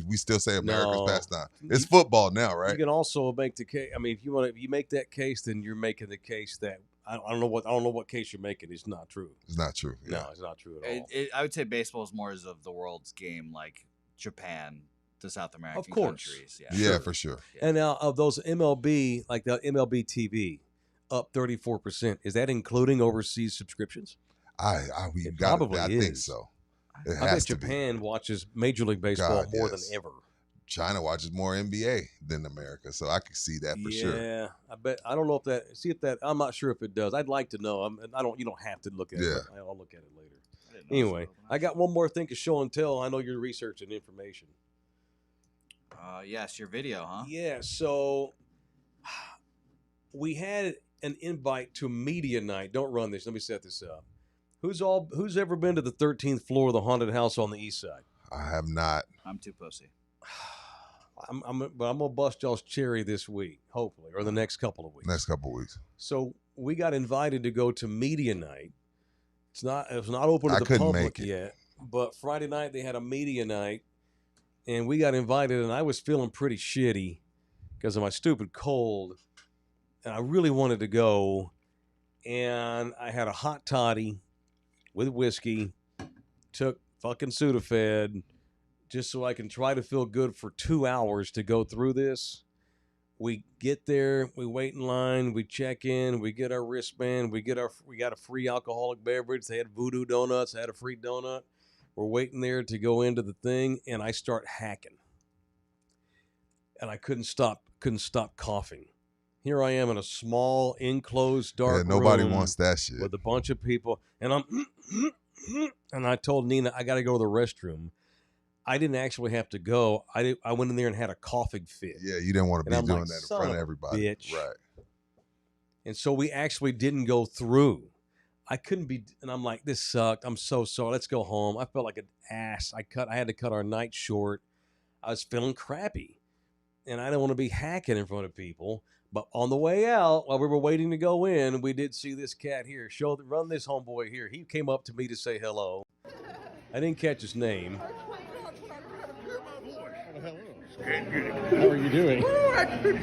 we still say America's No. pastime. It's football now, right? You can also make the case. I mean, if you make that case, then you're making the case that I don't know what case you're making. It's not true. It's not true. Yeah. No, it's not true at all. I would say baseball is more as of the world's game, like Japan to South American Of course. countries. Yeah, Sure. for sure. And now of those MLB, like the MLB TV, up 34%. Is that including overseas subscriptions? We It got probably I think is. so. It I has bet to be. Japan watches Major League Baseball God, more yes. than ever. China watches more NBA than America, so I can see that for sure. Yeah, I bet. I don't know if that. See if that. I'm not sure if it does. I'd like to know. I don't. You don't have to look at Yeah. it. But I'll look at it later. I didn't know Anyway, so. I got one more thing to show and tell. I know you're researching information. Yes, your video, huh? Yeah. So we had an invite to media night. Don't run this. Let me set this up. Who's ever been to the 13th floor of the haunted house on the east side? I have not. I'm too pussy. But I'm gonna bust y'all's cherry this week, hopefully, or the next couple of weeks. Next couple of weeks. So we got invited to go to media night. It was not open to I the couldn't public make it. yet, but Friday night they had a media night, and we got invited, and I was feeling pretty shitty because of my stupid cold, and I really wanted to go, and I had a hot toddy with whiskey, took fucking Sudafed, just so I can try to feel good for 2 hours to go through this. We get there, we wait in line, we check in, we get our wristband, we got a free alcoholic beverage. They had voodoo donuts, I had a free donut. We're waiting there to go into the thing, and I start hacking. And I couldn't stop coughing. Here I am in a small, enclosed, dark Nobody room wants that shit. with a bunch of people, and and I told Nina I got to go to the restroom. I didn't actually have to go. I went in there and had a coughing fit. Yeah, you didn't want to And be I'm doing like, that in son front of of a everybody. bitch. Right. And so we actually didn't go through. I couldn't be, and I'm like, this sucked. I'm so sorry. Let's go home. I felt like an ass. I had to cut our night short. I was feeling crappy, and I didn't want to be hacking in front of people. But on the way out, while we were waiting to go in, we did see this cat here. Run this homeboy here. He came up to me to say hello. I didn't catch his name. How are you doing? And then,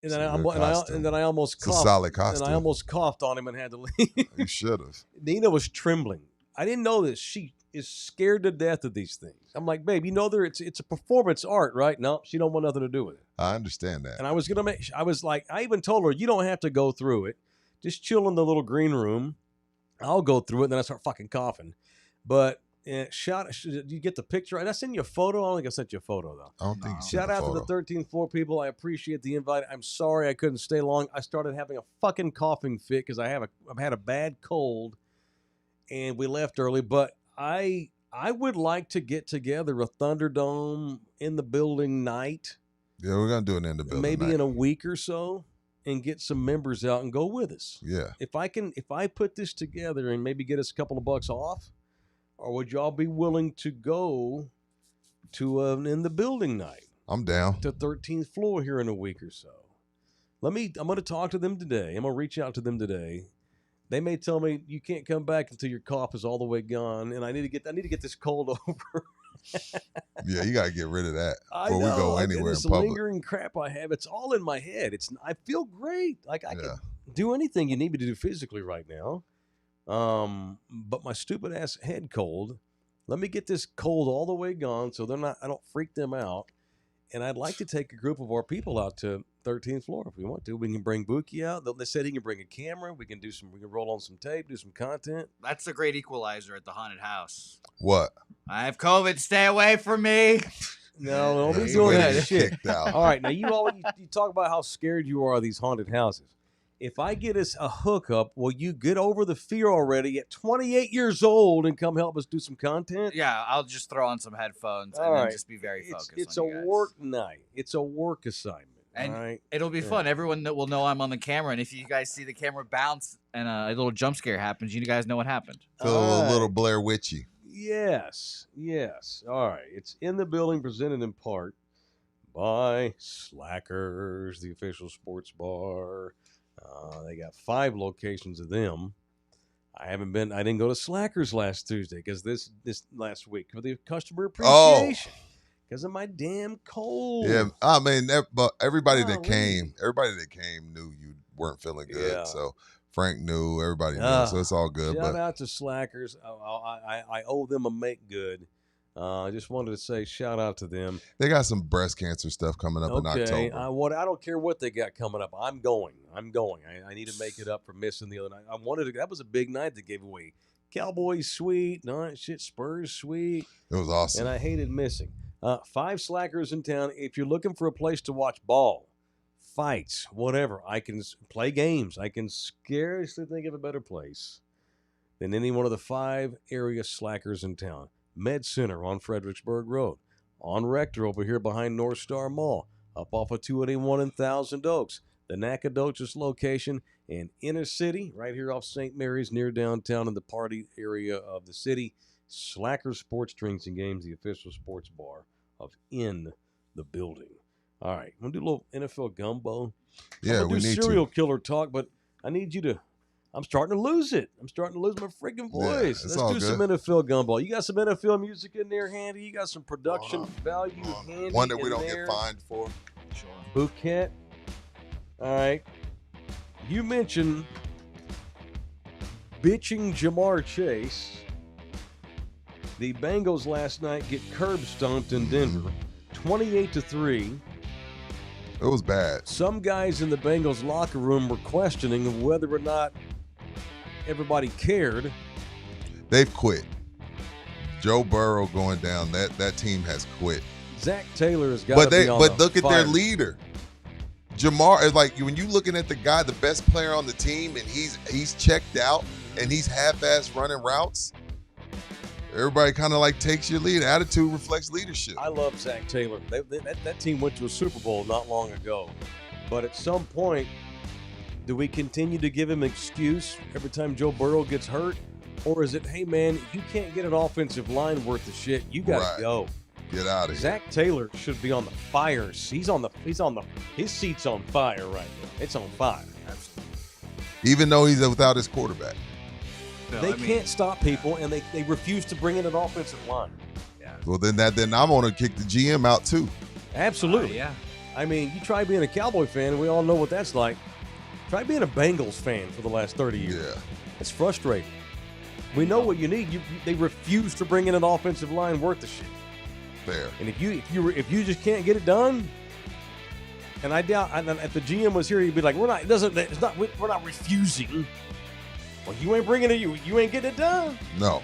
It's a good costume. I almost It's a coughed. solid And costume. I almost coughed on him and had to leave. You should have. Nina was trembling. I didn't know this. She is scared to death of these things. I'm like, babe, you know it's a performance art, right? No, she don't want nothing to do with it. I understand that. And I was like, I even told her, you don't have to go through it. Just chill in the little green room. I'll go through it, and then I start fucking coughing. But did you get the picture? Did I send you a photo? I don't think I sent you a photo though. I don't think you sent Shout a out photo. to the 13th floor people. I appreciate the invite. I'm sorry I couldn't stay long. I started having a fucking coughing fit because I've had a bad cold, and we left early. But I would like to get together a Thunderdome in the building night, Yeah, we're gonna do it in the building. maybe night. in a week or so, and get some members out and go with us. Yeah. If I put this together and maybe get us a couple of bucks off, or would y'all be willing to go to in the building night I'm down. to 13th floor here in a week or so? I'm going to talk to them today. I'm going to reach out to them today. They may tell me you can't come back until your cough is all the way gone, and I need to get this cold over. Yeah, you gotta get rid of that I before we know, go I- anywhere in this public. lingering crap I have, it's all in my head. I feel great. Like I Yeah. can do anything you need me to do physically right now. But my stupid ass head cold. Let me get this cold all the way gone so I don't freak them out. And I'd like to take a group of our people out to 13th floor if we want to. We can bring Buki out. They said he can bring a camera. We can roll on some tape, do some content. That's the great equalizer at the haunted house. What? I have COVID. Stay away from me. No, don't be Yeah, doing you that get shit. kicked out. All right, now you talk about how scared you are of these haunted houses. If I get us a hookup, will you get over the fear already at 28 years old and come help us do some content? Yeah, I'll just throw on some headphones and All then right. just be very focused. It's on a you guys. work night. It's a work assignment. And all right. It'll be Yeah. fun. Everyone that will know I'm on the camera, and if you guys see the camera bounce and a little jump scare happens, you guys know what happened. Feel All a right. little Blair Witchy. Yes. All right. It's in the building, presented in part by Slackers, the official sports bar. They got 5 locations of them. I didn't go to Slackers last Tuesday because this last week for the customer Oh. appreciation because of my damn cold. Yeah, I mean, but everybody that Golly. came knew you weren't feeling good. Yeah. So Frank knew, everybody knew, Ah, so it's all good. Shout But out to Slackers. I owe them a make good. I just wanted to say shout out to them. they got some breast cancer stuff coming up in Okay, October. I don't care what they got coming up. I'm going. I need to make it up for missing the other night. That was a big night to give away. Cowboys sweet, Spurs sweet, It was awesome. and I hated missing. 5 Slackers in town. If you're looking for a place to watch ball, fights, whatever, I can play games. I can scarcely think of a better place than any one of the 5 area Slackers in town. Med Center on Fredericksburg Road, on Rector over here behind North Star Mall, up off of 281 in Thousand Oaks, the Nacogdoches location, and Inner City, right here off St. Mary's near downtown in the party area of the city. Slackers Sports Drinks and Games, the official sports bar of In the Building. All right, I'm going to do a little NFL gumbo. Yeah, I'm we gonna do need serial to. killer talk, but I need you to. I'm starting to lose it. I'm starting to lose my freaking voice. it's Let's all do some good. NFL gumbo. You got some NFL music in there handy? You got some production value handy? One that we in don't there? get fined for. Sure. Bouquet. All right. You mentioned bitching Jamar Chase. The Bengals last night get curb stomped in Denver, 28-3. It was bad. Some guys in the Bengals locker room were questioning whether or not everybody cared. They've quit. Joe Burrow going down. That team has quit. Zach Taylor has got to be on But the look at fire. their leader. Jamar is like when you looking at the guy, the best player on the team, and he's checked out and he's half-ass running routes. Everybody kind of like takes your lead. Attitude reflects leadership. I love Zach Taylor. That team went to a Super Bowl not long ago. But at some point, do we continue to give him an excuse every time Joe Burrow gets hurt? Or is it, hey, man, if you can't get an offensive line worth of shit, you got to Right. go. Get out of here. Zach Taylor should be on the fire. His seat's on fire right now. It's on fire. Even though he's without his quarterback. Bill, They I mean, can't stop people, and they refuse to bring in an offensive line. Well, then I'm going to kick the GM out too. Absolutely. yeah. I mean, you try being a Cowboy fan, and we all know what that's like. Try being a Bengals fan for the last 30 years. Yeah. It's frustrating. We know what you need. They refuse to bring in an offensive line worth the shit. Fair. And if you just can't get it done, and I doubt, if the GM was here, he'd be like, we're not refusing. Well, you ain't bringing it. You ain't getting it done. No.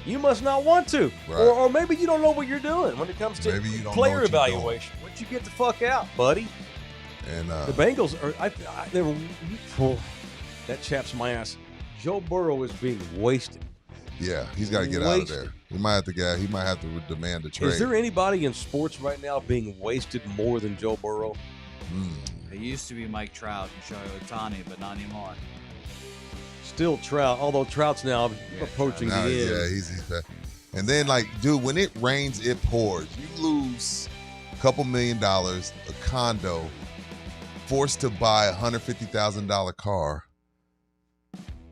You must not want to, Right. or maybe you don't know what you're doing when it comes to Maybe you don't know player what you're doing. evaluation. Why don't you get the fuck out, buddy? And The Bengals are. They were. That chaps my ass. Joe Burrow is being wasted. yeah, he's got to get out of Wasted. there. He might have to demand a trade. Is there anybody in sports right now being wasted more than Joe Burrow? It used to be Mike Trout and Shohei Ohtani, but not anymore. Still Trout, although Trout's now approaching Now, the end. yeah, he's bad. And then, like, dude, when it rains, it pours. You lose a couple $1 million, a condo, forced to buy a $150,000 car,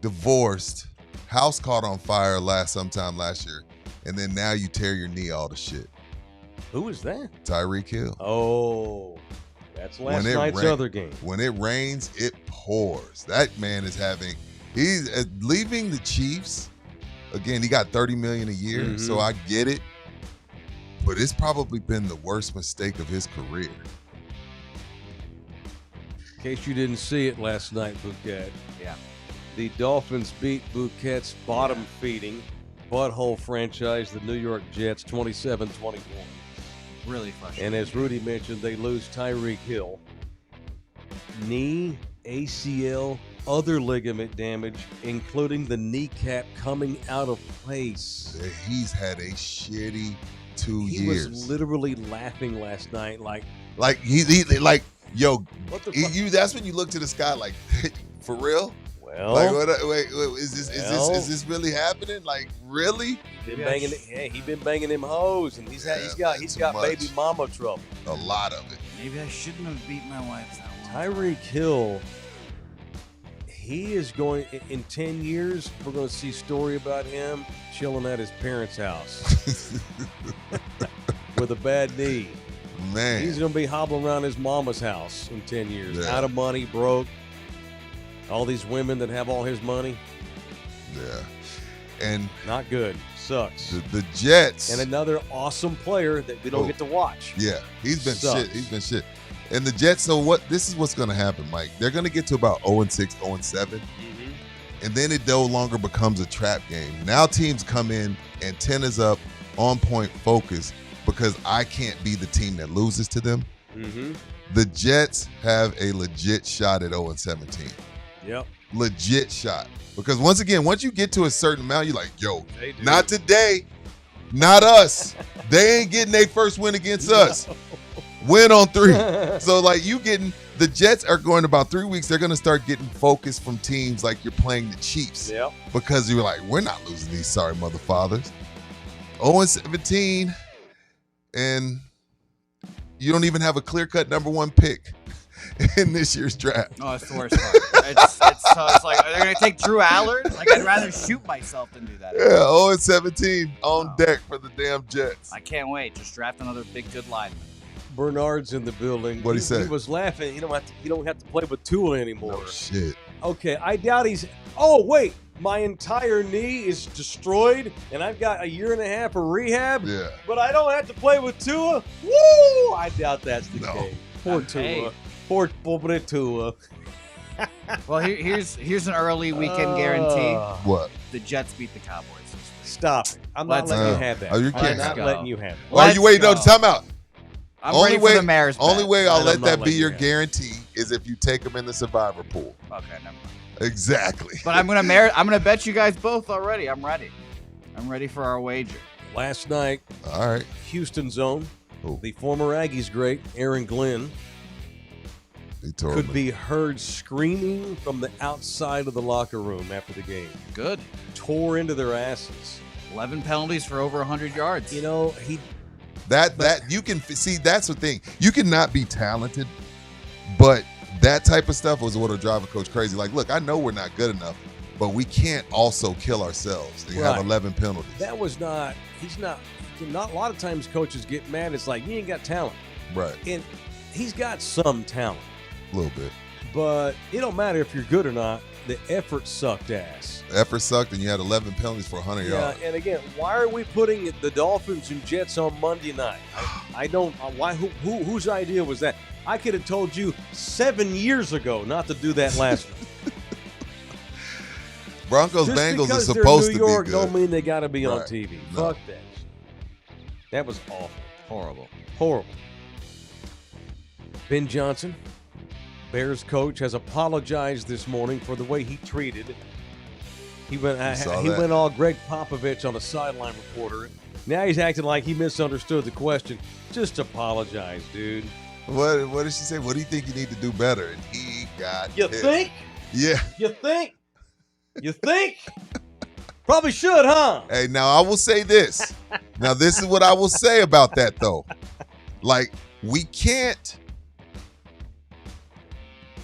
divorced, house caught on fire sometime last year, and then now you tear your knee all to shit. Who is that? Tyreek Hill. Oh, that's last When it night's rain- other game. When it rains, it pours. That man he's leaving the Chiefs. Again, he got $30 million a year, so I get it. But it's probably been the worst mistake of his career. In case you didn't see it last night, Bouquet. Yeah. The Dolphins beat Bouquet's bottom-feeding butthole franchise, the New York Jets, 27-24. Really frustrating. And as Rudy mentioned, they lose Tyreek Hill. Knee, ACL, other ligament damage, including the kneecap coming out of place. He's had a shitty 2 He years. was literally laughing last night like, he like, yo, what the fuck? that's when you look to the sky like, for real? Well, Like, wait, is Well. this really happening? Like, really? he been banging them hoes, and he's got too got much. baby mama trouble. A lot of it. Maybe I shouldn't have beat my wife that one. Tyreek Hill, he is going in 10 years. We're going to see a story about him chilling at his parents' house with a bad knee. Man, He's going to be hobbling around his mama's house in 10 years, Yeah. out of money, broke. All these women that have all his money, yeah. And not good. Sucks. the Jets. And another awesome player that we don't Oh. get to watch. Yeah, he's been Sucks. shit. He's been shit. And the Jets, so what? This is what's going to happen, Mike. They're going to get to about 0-6, 0-7, and then it no longer becomes a trap game. Now teams come in, antennas up, on point, focus, because I can't be the team that loses to them. Mm-hmm. The Jets have a legit shot at 0-17. Yep. Legit shot. Because once again, once you get to a certain amount, you're like, yo, They do. not today. Not us. They ain't getting their first win against us. Win on 3. So, like, the Jets are going about 3 weeks. They're going to start getting focused from teams like you're playing the Chiefs. Yep. Because you're like, we're not losing these sorry mother fathers. 0-17, and you don't even have a clear-cut number 1 pick in this year's draft. No, it's the worst part. It's like, are they going to take Drew Allard? Like, I'd rather shoot myself than do that. Yeah, 0-17 on deck for the damn Jets. I can't wait. Just draft another big, good lineman. Bernard's in the building. What'd he say? He was laughing. You don't have to play with Tua anymore. Oh, shit. Okay, I doubt he's. Oh wait, my entire knee is destroyed, and I've got a year and a half of rehab. Yeah. But I don't have to play with Tua. Woo! I doubt that's the No. case. Poor Tua. Hey. Poor pobre Tua. Well, here's an early weekend guarantee. What? The Jets beat the Cowboys this week. Stop it! I'm not Let's letting you go. have that. Oh, you I'm can't not have it. letting you have it. Are you waiting? No, go. time out. I'm Only ready way- for the Mariners. Only bet. way I'll I'm let not that be letting your you have it. guarantee is if you take them in the survivor pool. Okay, never mind. Exactly. But I'm gonna bet you guys both already. I'm ready. I'm ready for our wager. Last night, All right. Houston zone. Who? The former Aggies great Aaron Glenn He told could me. be heard screaming from the outside of the locker room after the game. Good. Tore into their asses. 11 penalties for over 100 yards. You know, he That you can see. That's the thing. You cannot be talented, but that type of stuff was what'll drive a coach crazy. Like, look, I know we're not good enough, but we can't also kill ourselves and have Right. 11 penalties. that was not. He's not. Not a lot of times coaches get mad. It's like you ain't got talent, Right. and he's got some talent, A little bit. but it don't matter if you're good or not. The effort sucked ass. The effort sucked, and you had 11 penalties for 100 Yeah, yards. and again, why are we putting the Dolphins and Jets on Monday night? I don't. Why? Whose idea was that? I could have told you 7 years ago not to do that last week. Broncos Just Bengals are because supposed they're to New York be don't good. mean they got to be on Right. TV. No. Fuck that. That was awful. Horrible. Horrible. Ben Johnson, Bears coach, has apologized this morning for the way he treated. He went. saw He that. went all Greg Popovich on a sideline reporter. Now he's acting like he misunderstood the question. Just apologize, dude. What did she say? What do you think you need to do better? And he got You pissed. think? Yeah. You think? You think? Probably should, huh? Hey, now I will say this. Now, this is what I will say about that, though. Like, we can't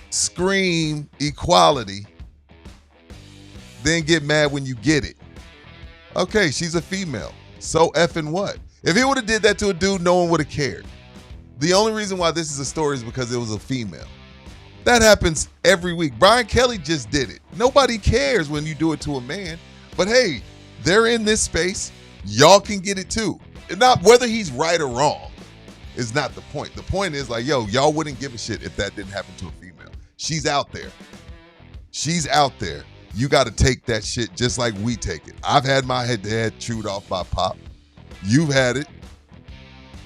scream equality, then get mad when you get it. Okay, she's a female. So effing what? If he would have did that to a dude, no one would have cared. The only reason why this is a story is because it was a female. That happens every week. Brian Kelly just did it. Nobody cares when you do it to a man. But hey, they're in this space. Y'all can get it too. And not whether he's right or wrong is not the point. The point is like, yo, y'all wouldn't give a shit if that didn't happen to a female. She's out there. She's out there. You got to take that shit just like we take it. I've had my head chewed off by Pop. You've had it.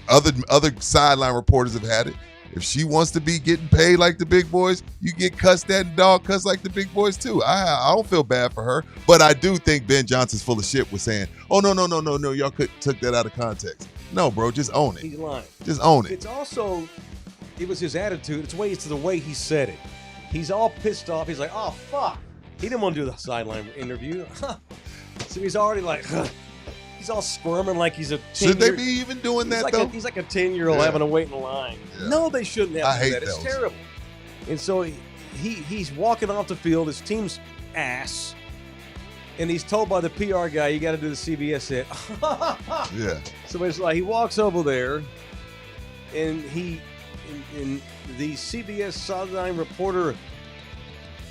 Other sideline reporters have had it. If she wants to be getting paid like the big boys, you get cussed at and dog cussed like the big boys too. I don't feel bad for her, but I do think Ben Johnson's full of shit with saying, "Oh no, y'all took that out of context." No, bro, just own it. He's lying. Just own it. It's also, it was his attitude. It's the way he said it. He's all pissed off. He's like, oh, fuck. He didn't want to do the sideline interview. So he's already like, he's all squirming like he's a 10 Should they be even doing that though? He's like a 10-year-old Yeah. having to wait in line. Yeah. No, they shouldn't have I to do hate that. It's those. terrible. And so he's walking off the field, his team's ass, and he's told by the PR guy, you got to do the CBS hit. Yeah. So it's like he walks over there, and and the CBS sideline reporter,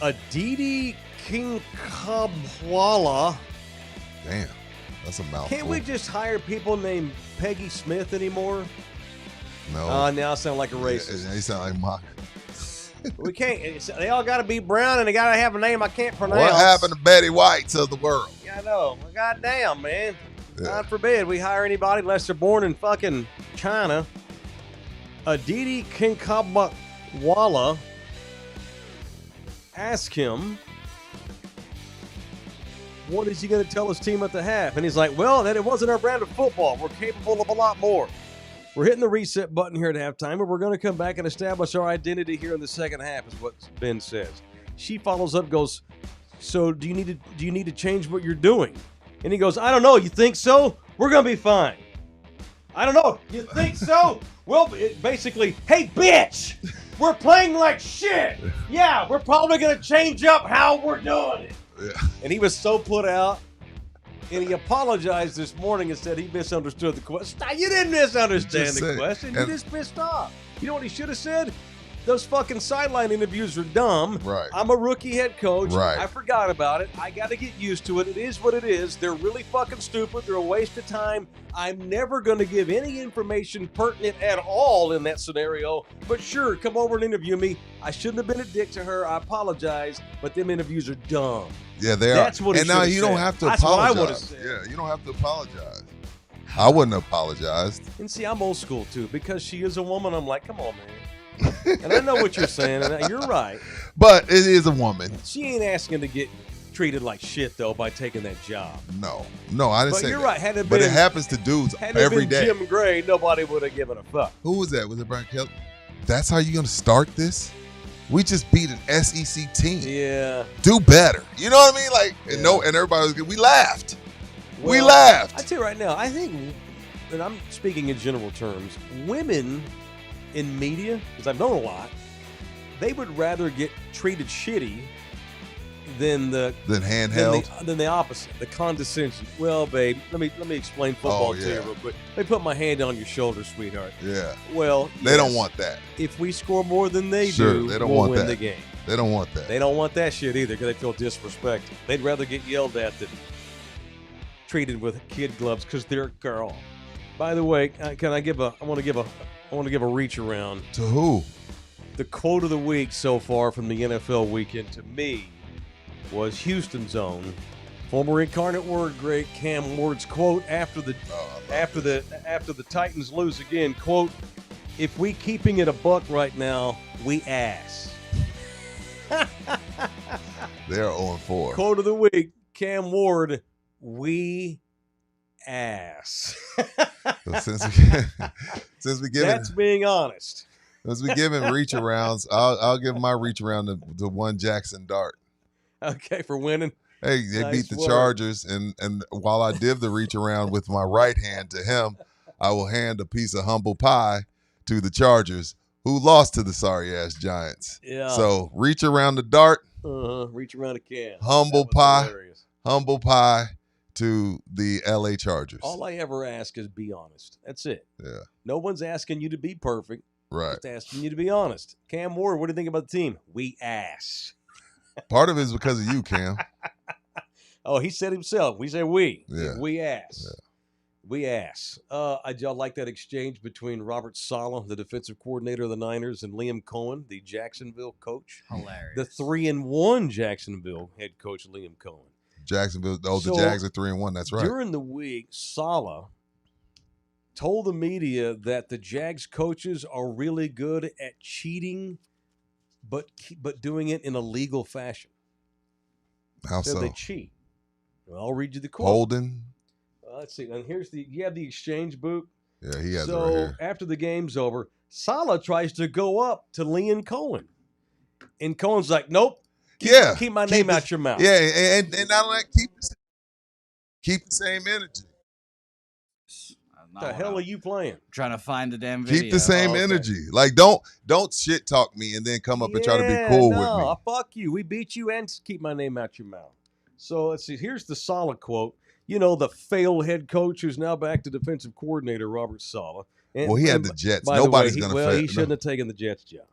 Aditi Kinkhabwala. Damn. That's a mouthful. Can't we just hire people named Peggy Smith anymore? No. Now I sound like a racist. They sound like mock. We can't. They all got to be brown, and they got to have a name I can't pronounce. What happened to Betty Whites of the world? Yeah, I know. Well, goddamn, man. Yeah. God forbid we hire anybody unless they're born in fucking China. Aditi Kinkhabwala. Ask him, what is he going to tell his team at the half? And he's like, well, that it wasn't our brand of football. We're capable of a lot more. We're hitting the reset button here at halftime, and we're going to come back and establish our identity here in the second half, is what Ben says. She follows up, goes, so do you need to change what you're doing? And he goes, I don't know. You think so? We're going to be fine. I don't know. You think so? Well, basically, hey, bitch, we're playing like shit. Yeah, we're probably going to change up how we're doing it. Yeah. And he was so put out. And he apologized this morning and said he misunderstood the question. You didn't misunderstand the question. You just pissed off. You know what he should have said? Those fucking sideline interviews are dumb. Right. I'm a rookie head coach. Right. I forgot about it. I got to get used to it. It is what it is. They're really fucking stupid. They're a waste of time. I'm never going to give any information pertinent at all in that scenario. But sure, come over and interview me. I shouldn't have been a dick to her. I apologize. But them interviews are dumb. Yeah, they are. That's what he and now should've you don't said. have to That's what I apologize. would've said. Yeah, you don't have to apologize. I wouldn't have apologized. And see, I'm old school too. Because she is a woman, I'm like, come on, man. And I know what you're saying, and you're right. But it is a woman. She ain't asking to get treated like shit, though, by taking that job. No, I didn't But say you're that. right. Had it But been, it happens to dudes had it every been day. Jim Gray, nobody would have given a fuck. Who was that? Was it Brian Kelly? That's how you're going to start this? We just beat an SEC team. Yeah. Do better. You know what I mean? Like, and Yeah. and everybody was good. We laughed. We Well, laughed. I tell you right now, I think, and I'm speaking in general terms, women in media, because I've known a lot, they would rather get treated shitty than Then handheld. than the opposite, the condescension. Well, babe, let me explain football to you yeah. real quick. Let me put my hand on your shoulder, sweetheart. Yeah. Well, They don't yes, want that. If we score more than they Sure, do, they don't we'll want win that. the game. They don't want that. They don't want that shit either because they feel disrespected. They'd rather get yelled at than treated with kid gloves because they're a girl. By the way, I want to give a reach around. To who? The quote of the week so far from the NFL weekend to me was Houston's own former Incarnate Word great Cam Ward's quote after the Titans lose again. Quote, if we keeping it a buck right now, we ass. They're 0-4. Quote of the week, Cam Ward, we ass. So since we giving That's being honest. reach arounds, I'll give my reach around to one Jackson Dart. Okay, for winning. Hey, they Nice beat the work. Chargers, and while I div the reach around with my right hand to him, I will hand a piece of humble pie to the Chargers, who lost to the sorry ass Giants. Yeah. So reach around the Dart, Reach around a Cam. Humble That was pie. hilarious. humble pie to the LA Chargers. All I ever ask is be honest. That's it. Yeah, No one's asking you to be perfect. right. Just asking you to be honest. Cam Ward, what do you think about the team? We ass. Part of it is because of you, Cam. Oh, he said himself. We say we. Yeah. We ass. Yeah. We ass. I like that exchange between Robert Saleh, the defensive coordinator of the Niners, and Liam Cohen, the Jacksonville coach. Hilarious. The 3-1 Jacksonville head coach, Liam Cohen. Jacksonville. Oh, the So, Jags are 3-1. That's right. During the week, Saleh told the media that the Jags coaches are really good at cheating, but doing it in a legal fashion. How So so? they cheat. Well, I'll read you the quote. Holden. Let's see. And you have the exchange book. Yeah, he has it So right here. after the game's over, Saleh tries to go up to Liam Cohen. And Cohen's like, nope. Keep my name out your mouth. Yeah, and not like keep the same energy. No, the hell no. are you playing? Trying to find the damn video. Keep the same okay. energy. Like, don't shit talk me and then come up and try to be cool with me. Fuck you. We beat you and keep my name out your mouth. So let's see. Here's the Saleh quote. You know, the failed head coach who's now back to defensive coordinator, Robert Saleh. And, Well, he had the Jets. by the way, Nobody's going to fail. he shouldn't have taken the Jets job.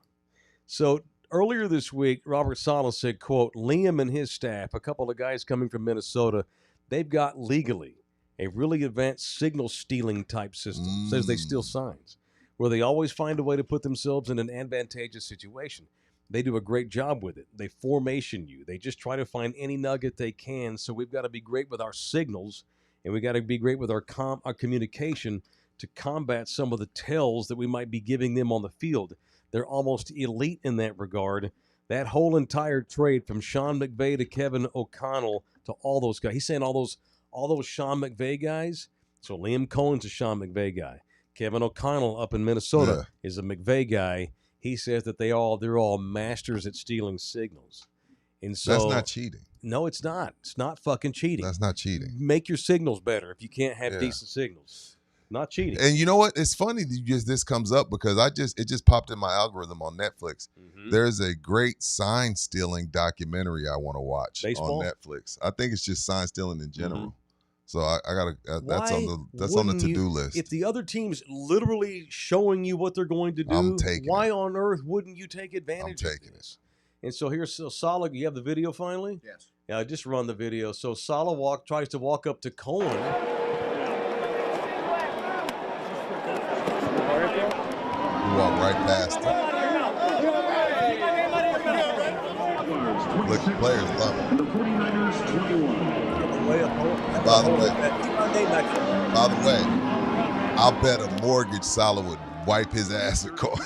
So earlier this week, Robert Saleh said, quote, Liam and his staff, a couple of guys coming from Minnesota, they've got legally a really advanced signal stealing type system, says they steal signs, where they always find a way to put themselves in an advantageous situation. They do a great job with it. They formation you. They just try to find any nugget they can. So we've got to be great with our signals, and we got to be great with our communication to combat some of the tells that we might be giving them on the field. They're almost elite in that regard. That whole entire trade from Sean McVay to Kevin O'Connell to all those guys. He's saying all those Sean McVay guys. So Liam Cohen's a Sean McVay guy. Kevin O'Connell up in Minnesota is a McVay guy. He says that they're all masters at stealing signals. And so That's not cheating. No, it's not. It's not fucking cheating. That's not cheating. Make your signals better if you can't have decent signals. Not cheating. And you know what? It's funny that this comes up because it just popped in my algorithm on Netflix. Mm-hmm. There's a great sign stealing documentary I want to watch Baseball? on Netflix. I think it's just sign stealing in general. Mm-hmm. So I gotta. That's on the to-do list. If the other team's literally showing you what they're going to do, I'm taking why it. on earth wouldn't you take advantage I'm taking of this? And so here's Saleh. You have the video finally? Yes. Yeah, I just run the video. So Saleh tries to walk up to Cohen. He walked right past him. Look, the players love him. By the way, I'll bet a mortgage Saleh would wipe his ass with Cohen.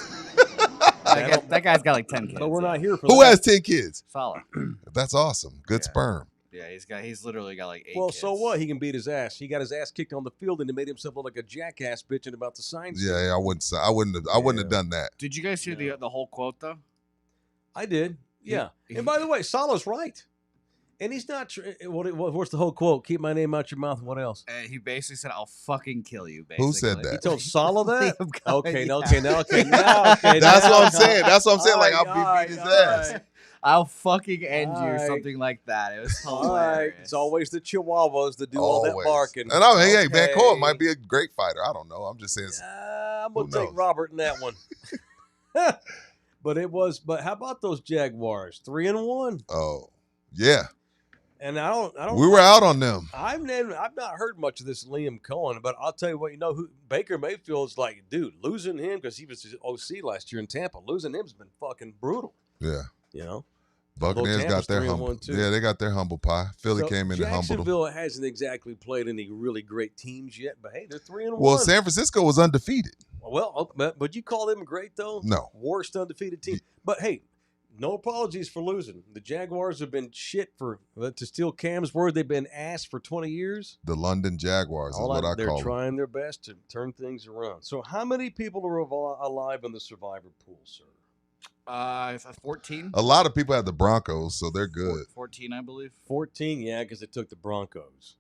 That guy's got like 10 kids. But we're not here for Who that. has 10 kids? Solid. That's awesome. Good sperm. Yeah, he's literally got like 8 Well, kids. so what? He can beat his ass. He got his ass kicked on the field, and he made himself look like a jackass bitching about the signs. Yeah, I wouldn't have done that. Did you guys hear the whole quote though? I did. Yeah. And by the way, Saleh's right. And he's not. What's the whole quote? Keep my name out your mouth. What else? He basically said, "I'll fucking kill you." Basically. Who said that? He told Saleh that. Liam Cohen, Okay, yeah. okay. That's what I'm saying. That's what I'm saying. Like, I'll beat his ass. I'll fucking end you, Alright. something like that. It was All right. hilarious. It's always the Chihuahuas that do all that Always. barking. And hey, Van Cohen Okay. might be a great fighter. I don't know. I'm just saying. I'm gonna Who take knows? Robert in that one. But how about those Jaguars? 3-1. Oh, yeah. And I don't. We were out on them. I've not heard much of this Liam Cohen, but I'll tell you what. Who Baker Mayfield's like, dude. Losing him because he was his OC last year in Tampa. Losing him's been fucking brutal. Yeah. You know. Buccaneers Tampa's got their 3-1 humble. too. Yeah, they got their humble pie. Philly So came in and humbled them. Jacksonville hasn't exactly played any really great teams yet, but hey, they're 3-1. Well, San Francisco was undefeated. Well, but you call them great though? No. Worst undefeated team. But hey, no apologies for losing. The Jaguars have been shit to steal Cam's word, they've been ass for 20 years. The London Jaguars is what I They're call them. trying their best to turn things around. So how many people are alive in the survivor pool, sir? 14. A lot of people have the Broncos, so they're good. 14, I believe. 14, yeah, because they took the Broncos.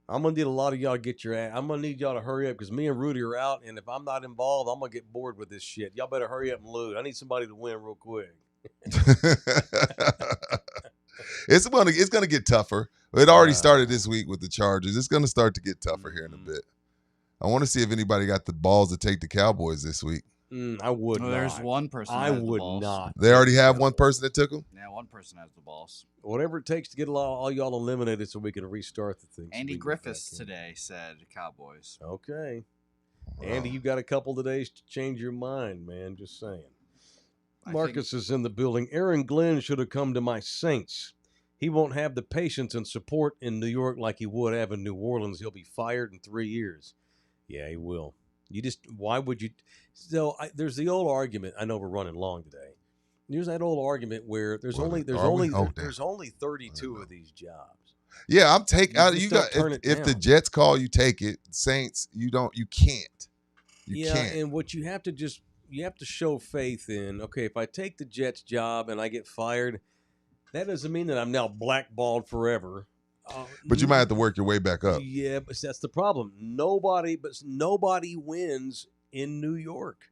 I'm gonna need a lot of y'all to get your ass. I'm gonna need y'all to hurry up because me and Rudy are out, and if I'm not involved, I'm gonna get bored with this shit. Y'all better hurry up and lose. I need somebody to win real quick. It's gonna get tougher. It already started this week with the Chargers. It's gonna start to get tougher here in a bit. I want to see if anybody got the balls to take the Cowboys this week. I would not. There's one person. I that has the would balls. not. They already have one person that took them. Yeah, one person has the balls. Whatever it takes to get all y'all eliminated so we can restart the thing. so Andy we can get Griffiths back in. today said Cowboys. Okay. Andy, you got a couple of days to change your mind, man. Just saying. Marcus is in the building. Aaron Glenn should have come to my Saints. He won't have the patience and support in New York like he would have in New Orleans. He'll be fired in 3 years. Yeah, he will. Why would you? So there's the old argument. I know we're running long today. There's that old argument where there's only 32 of these jobs. Yeah, I'm taking. You You just got don't turn it if the down. Jets call, you take it. Saints, you don't. You can't. You can't. And what you have to show faith in. Okay, if I take the Jets job and I get fired, that doesn't mean that I'm now blackballed forever. But you might have to work your way back up. Yeah, but that's the problem. Nobody wins in New York.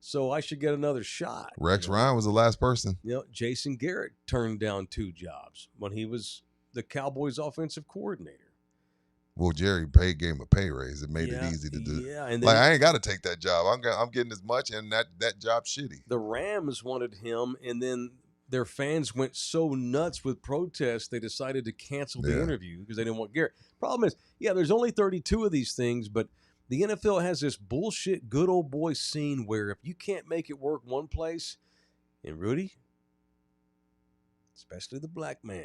So I should get another shot. Rex Ryan was the last person. Jason Garrett turned down 2 jobs when he was the Cowboys offensive coordinator. Well, Jerry gave him a pay raise. It made it easy to do. Yeah, and like I ain't got to take that job. I'm getting as much, and that job's shitty. The Rams wanted him, and then their fans went so nuts with protests they decided to cancel the interview because they didn't want Garrett. Problem is, there's only 32 of these things, but the NFL has this bullshit good old boy scene where if you can't make it work one place, and Rudy, especially the black man,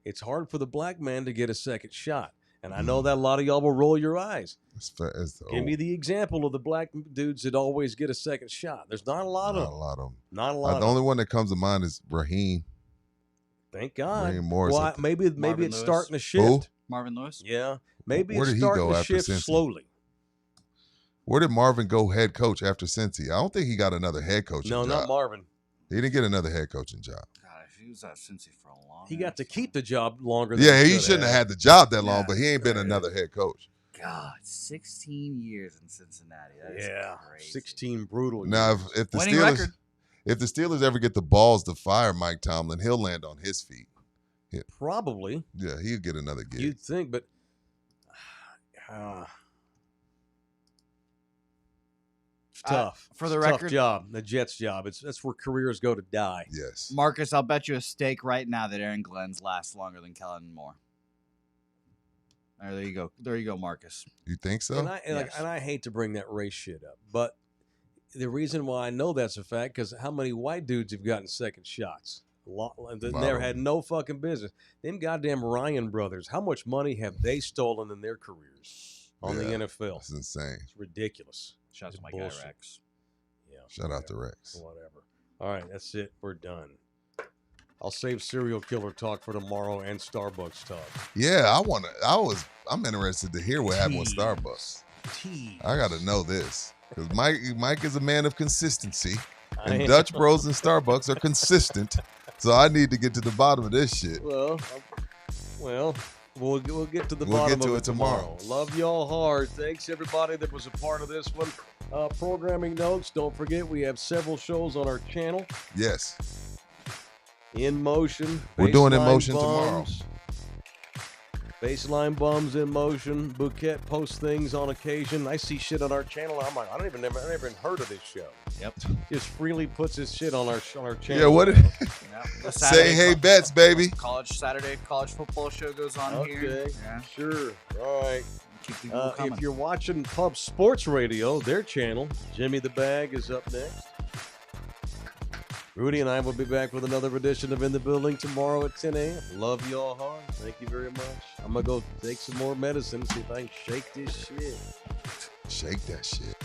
it's hard for the black man to get a second shot. And I know that a lot of y'all will roll your eyes. Give me the example of the black dudes that always get a second shot. There's not a lot of them. Not a lot. The only one that comes to mind is Raheem. Thank God. Raheem Morris. Well, maybe it's starting to shift. Who? Marvin Lewis? Yeah. Maybe Where it's did he starting go to after shift Cincy? slowly. Where did Marvin go head coach after Cincy? I don't think he got another head coaching job. No, not Marvin. He didn't get another head coaching job. God, if he was at Cincy for a long He got to keep the job longer than he shouldn't have had the job that long, but he ain't been Right. another head coach. God, 16 years in Cincinnati. That is crazy. 16 brutal Now, years. if the Winning Steelers record. if the Steelers ever get the balls to fire Mike Tomlin, he'll land on his feet. Probably. Yeah, he'll get another gig. You'd think, but it's tough. For the It's a record- tough job, the Jets job. That's where careers go to die. Yes. Marcus, I'll bet you a stake right now that Aaron Glenn's lasts longer than Kellen Moore. There you go. There you go, Marcus. You think so? And I hate to bring that race shit up, but the reason why I know that's a fact because how many white dudes have gotten second shots? They never had no fucking business. Them goddamn Ryan brothers. How much money have they stolen in their careers on the NFL? It's insane. It's ridiculous. Shout out It's to my bullshit. guy Rex. Yeah. Shout out to Rex. Whatever. All right, that's it. We're done. I'll save serial killer talk for tomorrow and Starbucks talk. Yeah, I'm interested to hear what happened with Starbucks. Tease. I got to know this because Mike is a man of consistency, I and am. Dutch Bros and Starbucks are consistent. So I need to get to the bottom of this shit. Well, we'll get to the We'll bottom get to of it it tomorrow. Love y'all hard. Thanks everybody that was a part of this one. Programming notes. Don't forget we have several shows on our channel. Yes. In Motion. We're doing In Baseline Motion tomorrow. Bums. Baseline Bums In Motion. Bouquet posts things on occasion. I see shit on our channel. I'm like, I never even heard of this show. Yep. Just freely puts his shit on our channel. Yeah, what did Yep. say hey bets, baby. Saturday college football show goes on here. Okay, Yeah. sure. All right. Keep the people coming. If you're watching Pub Sports Radio, their channel, Jimmy the Bag is up next. Rudy and I will be back with another edition of In the Building tomorrow at 10 a.m. Love y'all hard. Thank you very much. I'm going to go take some more medicine, see if I can shake this shit. Shake that shit.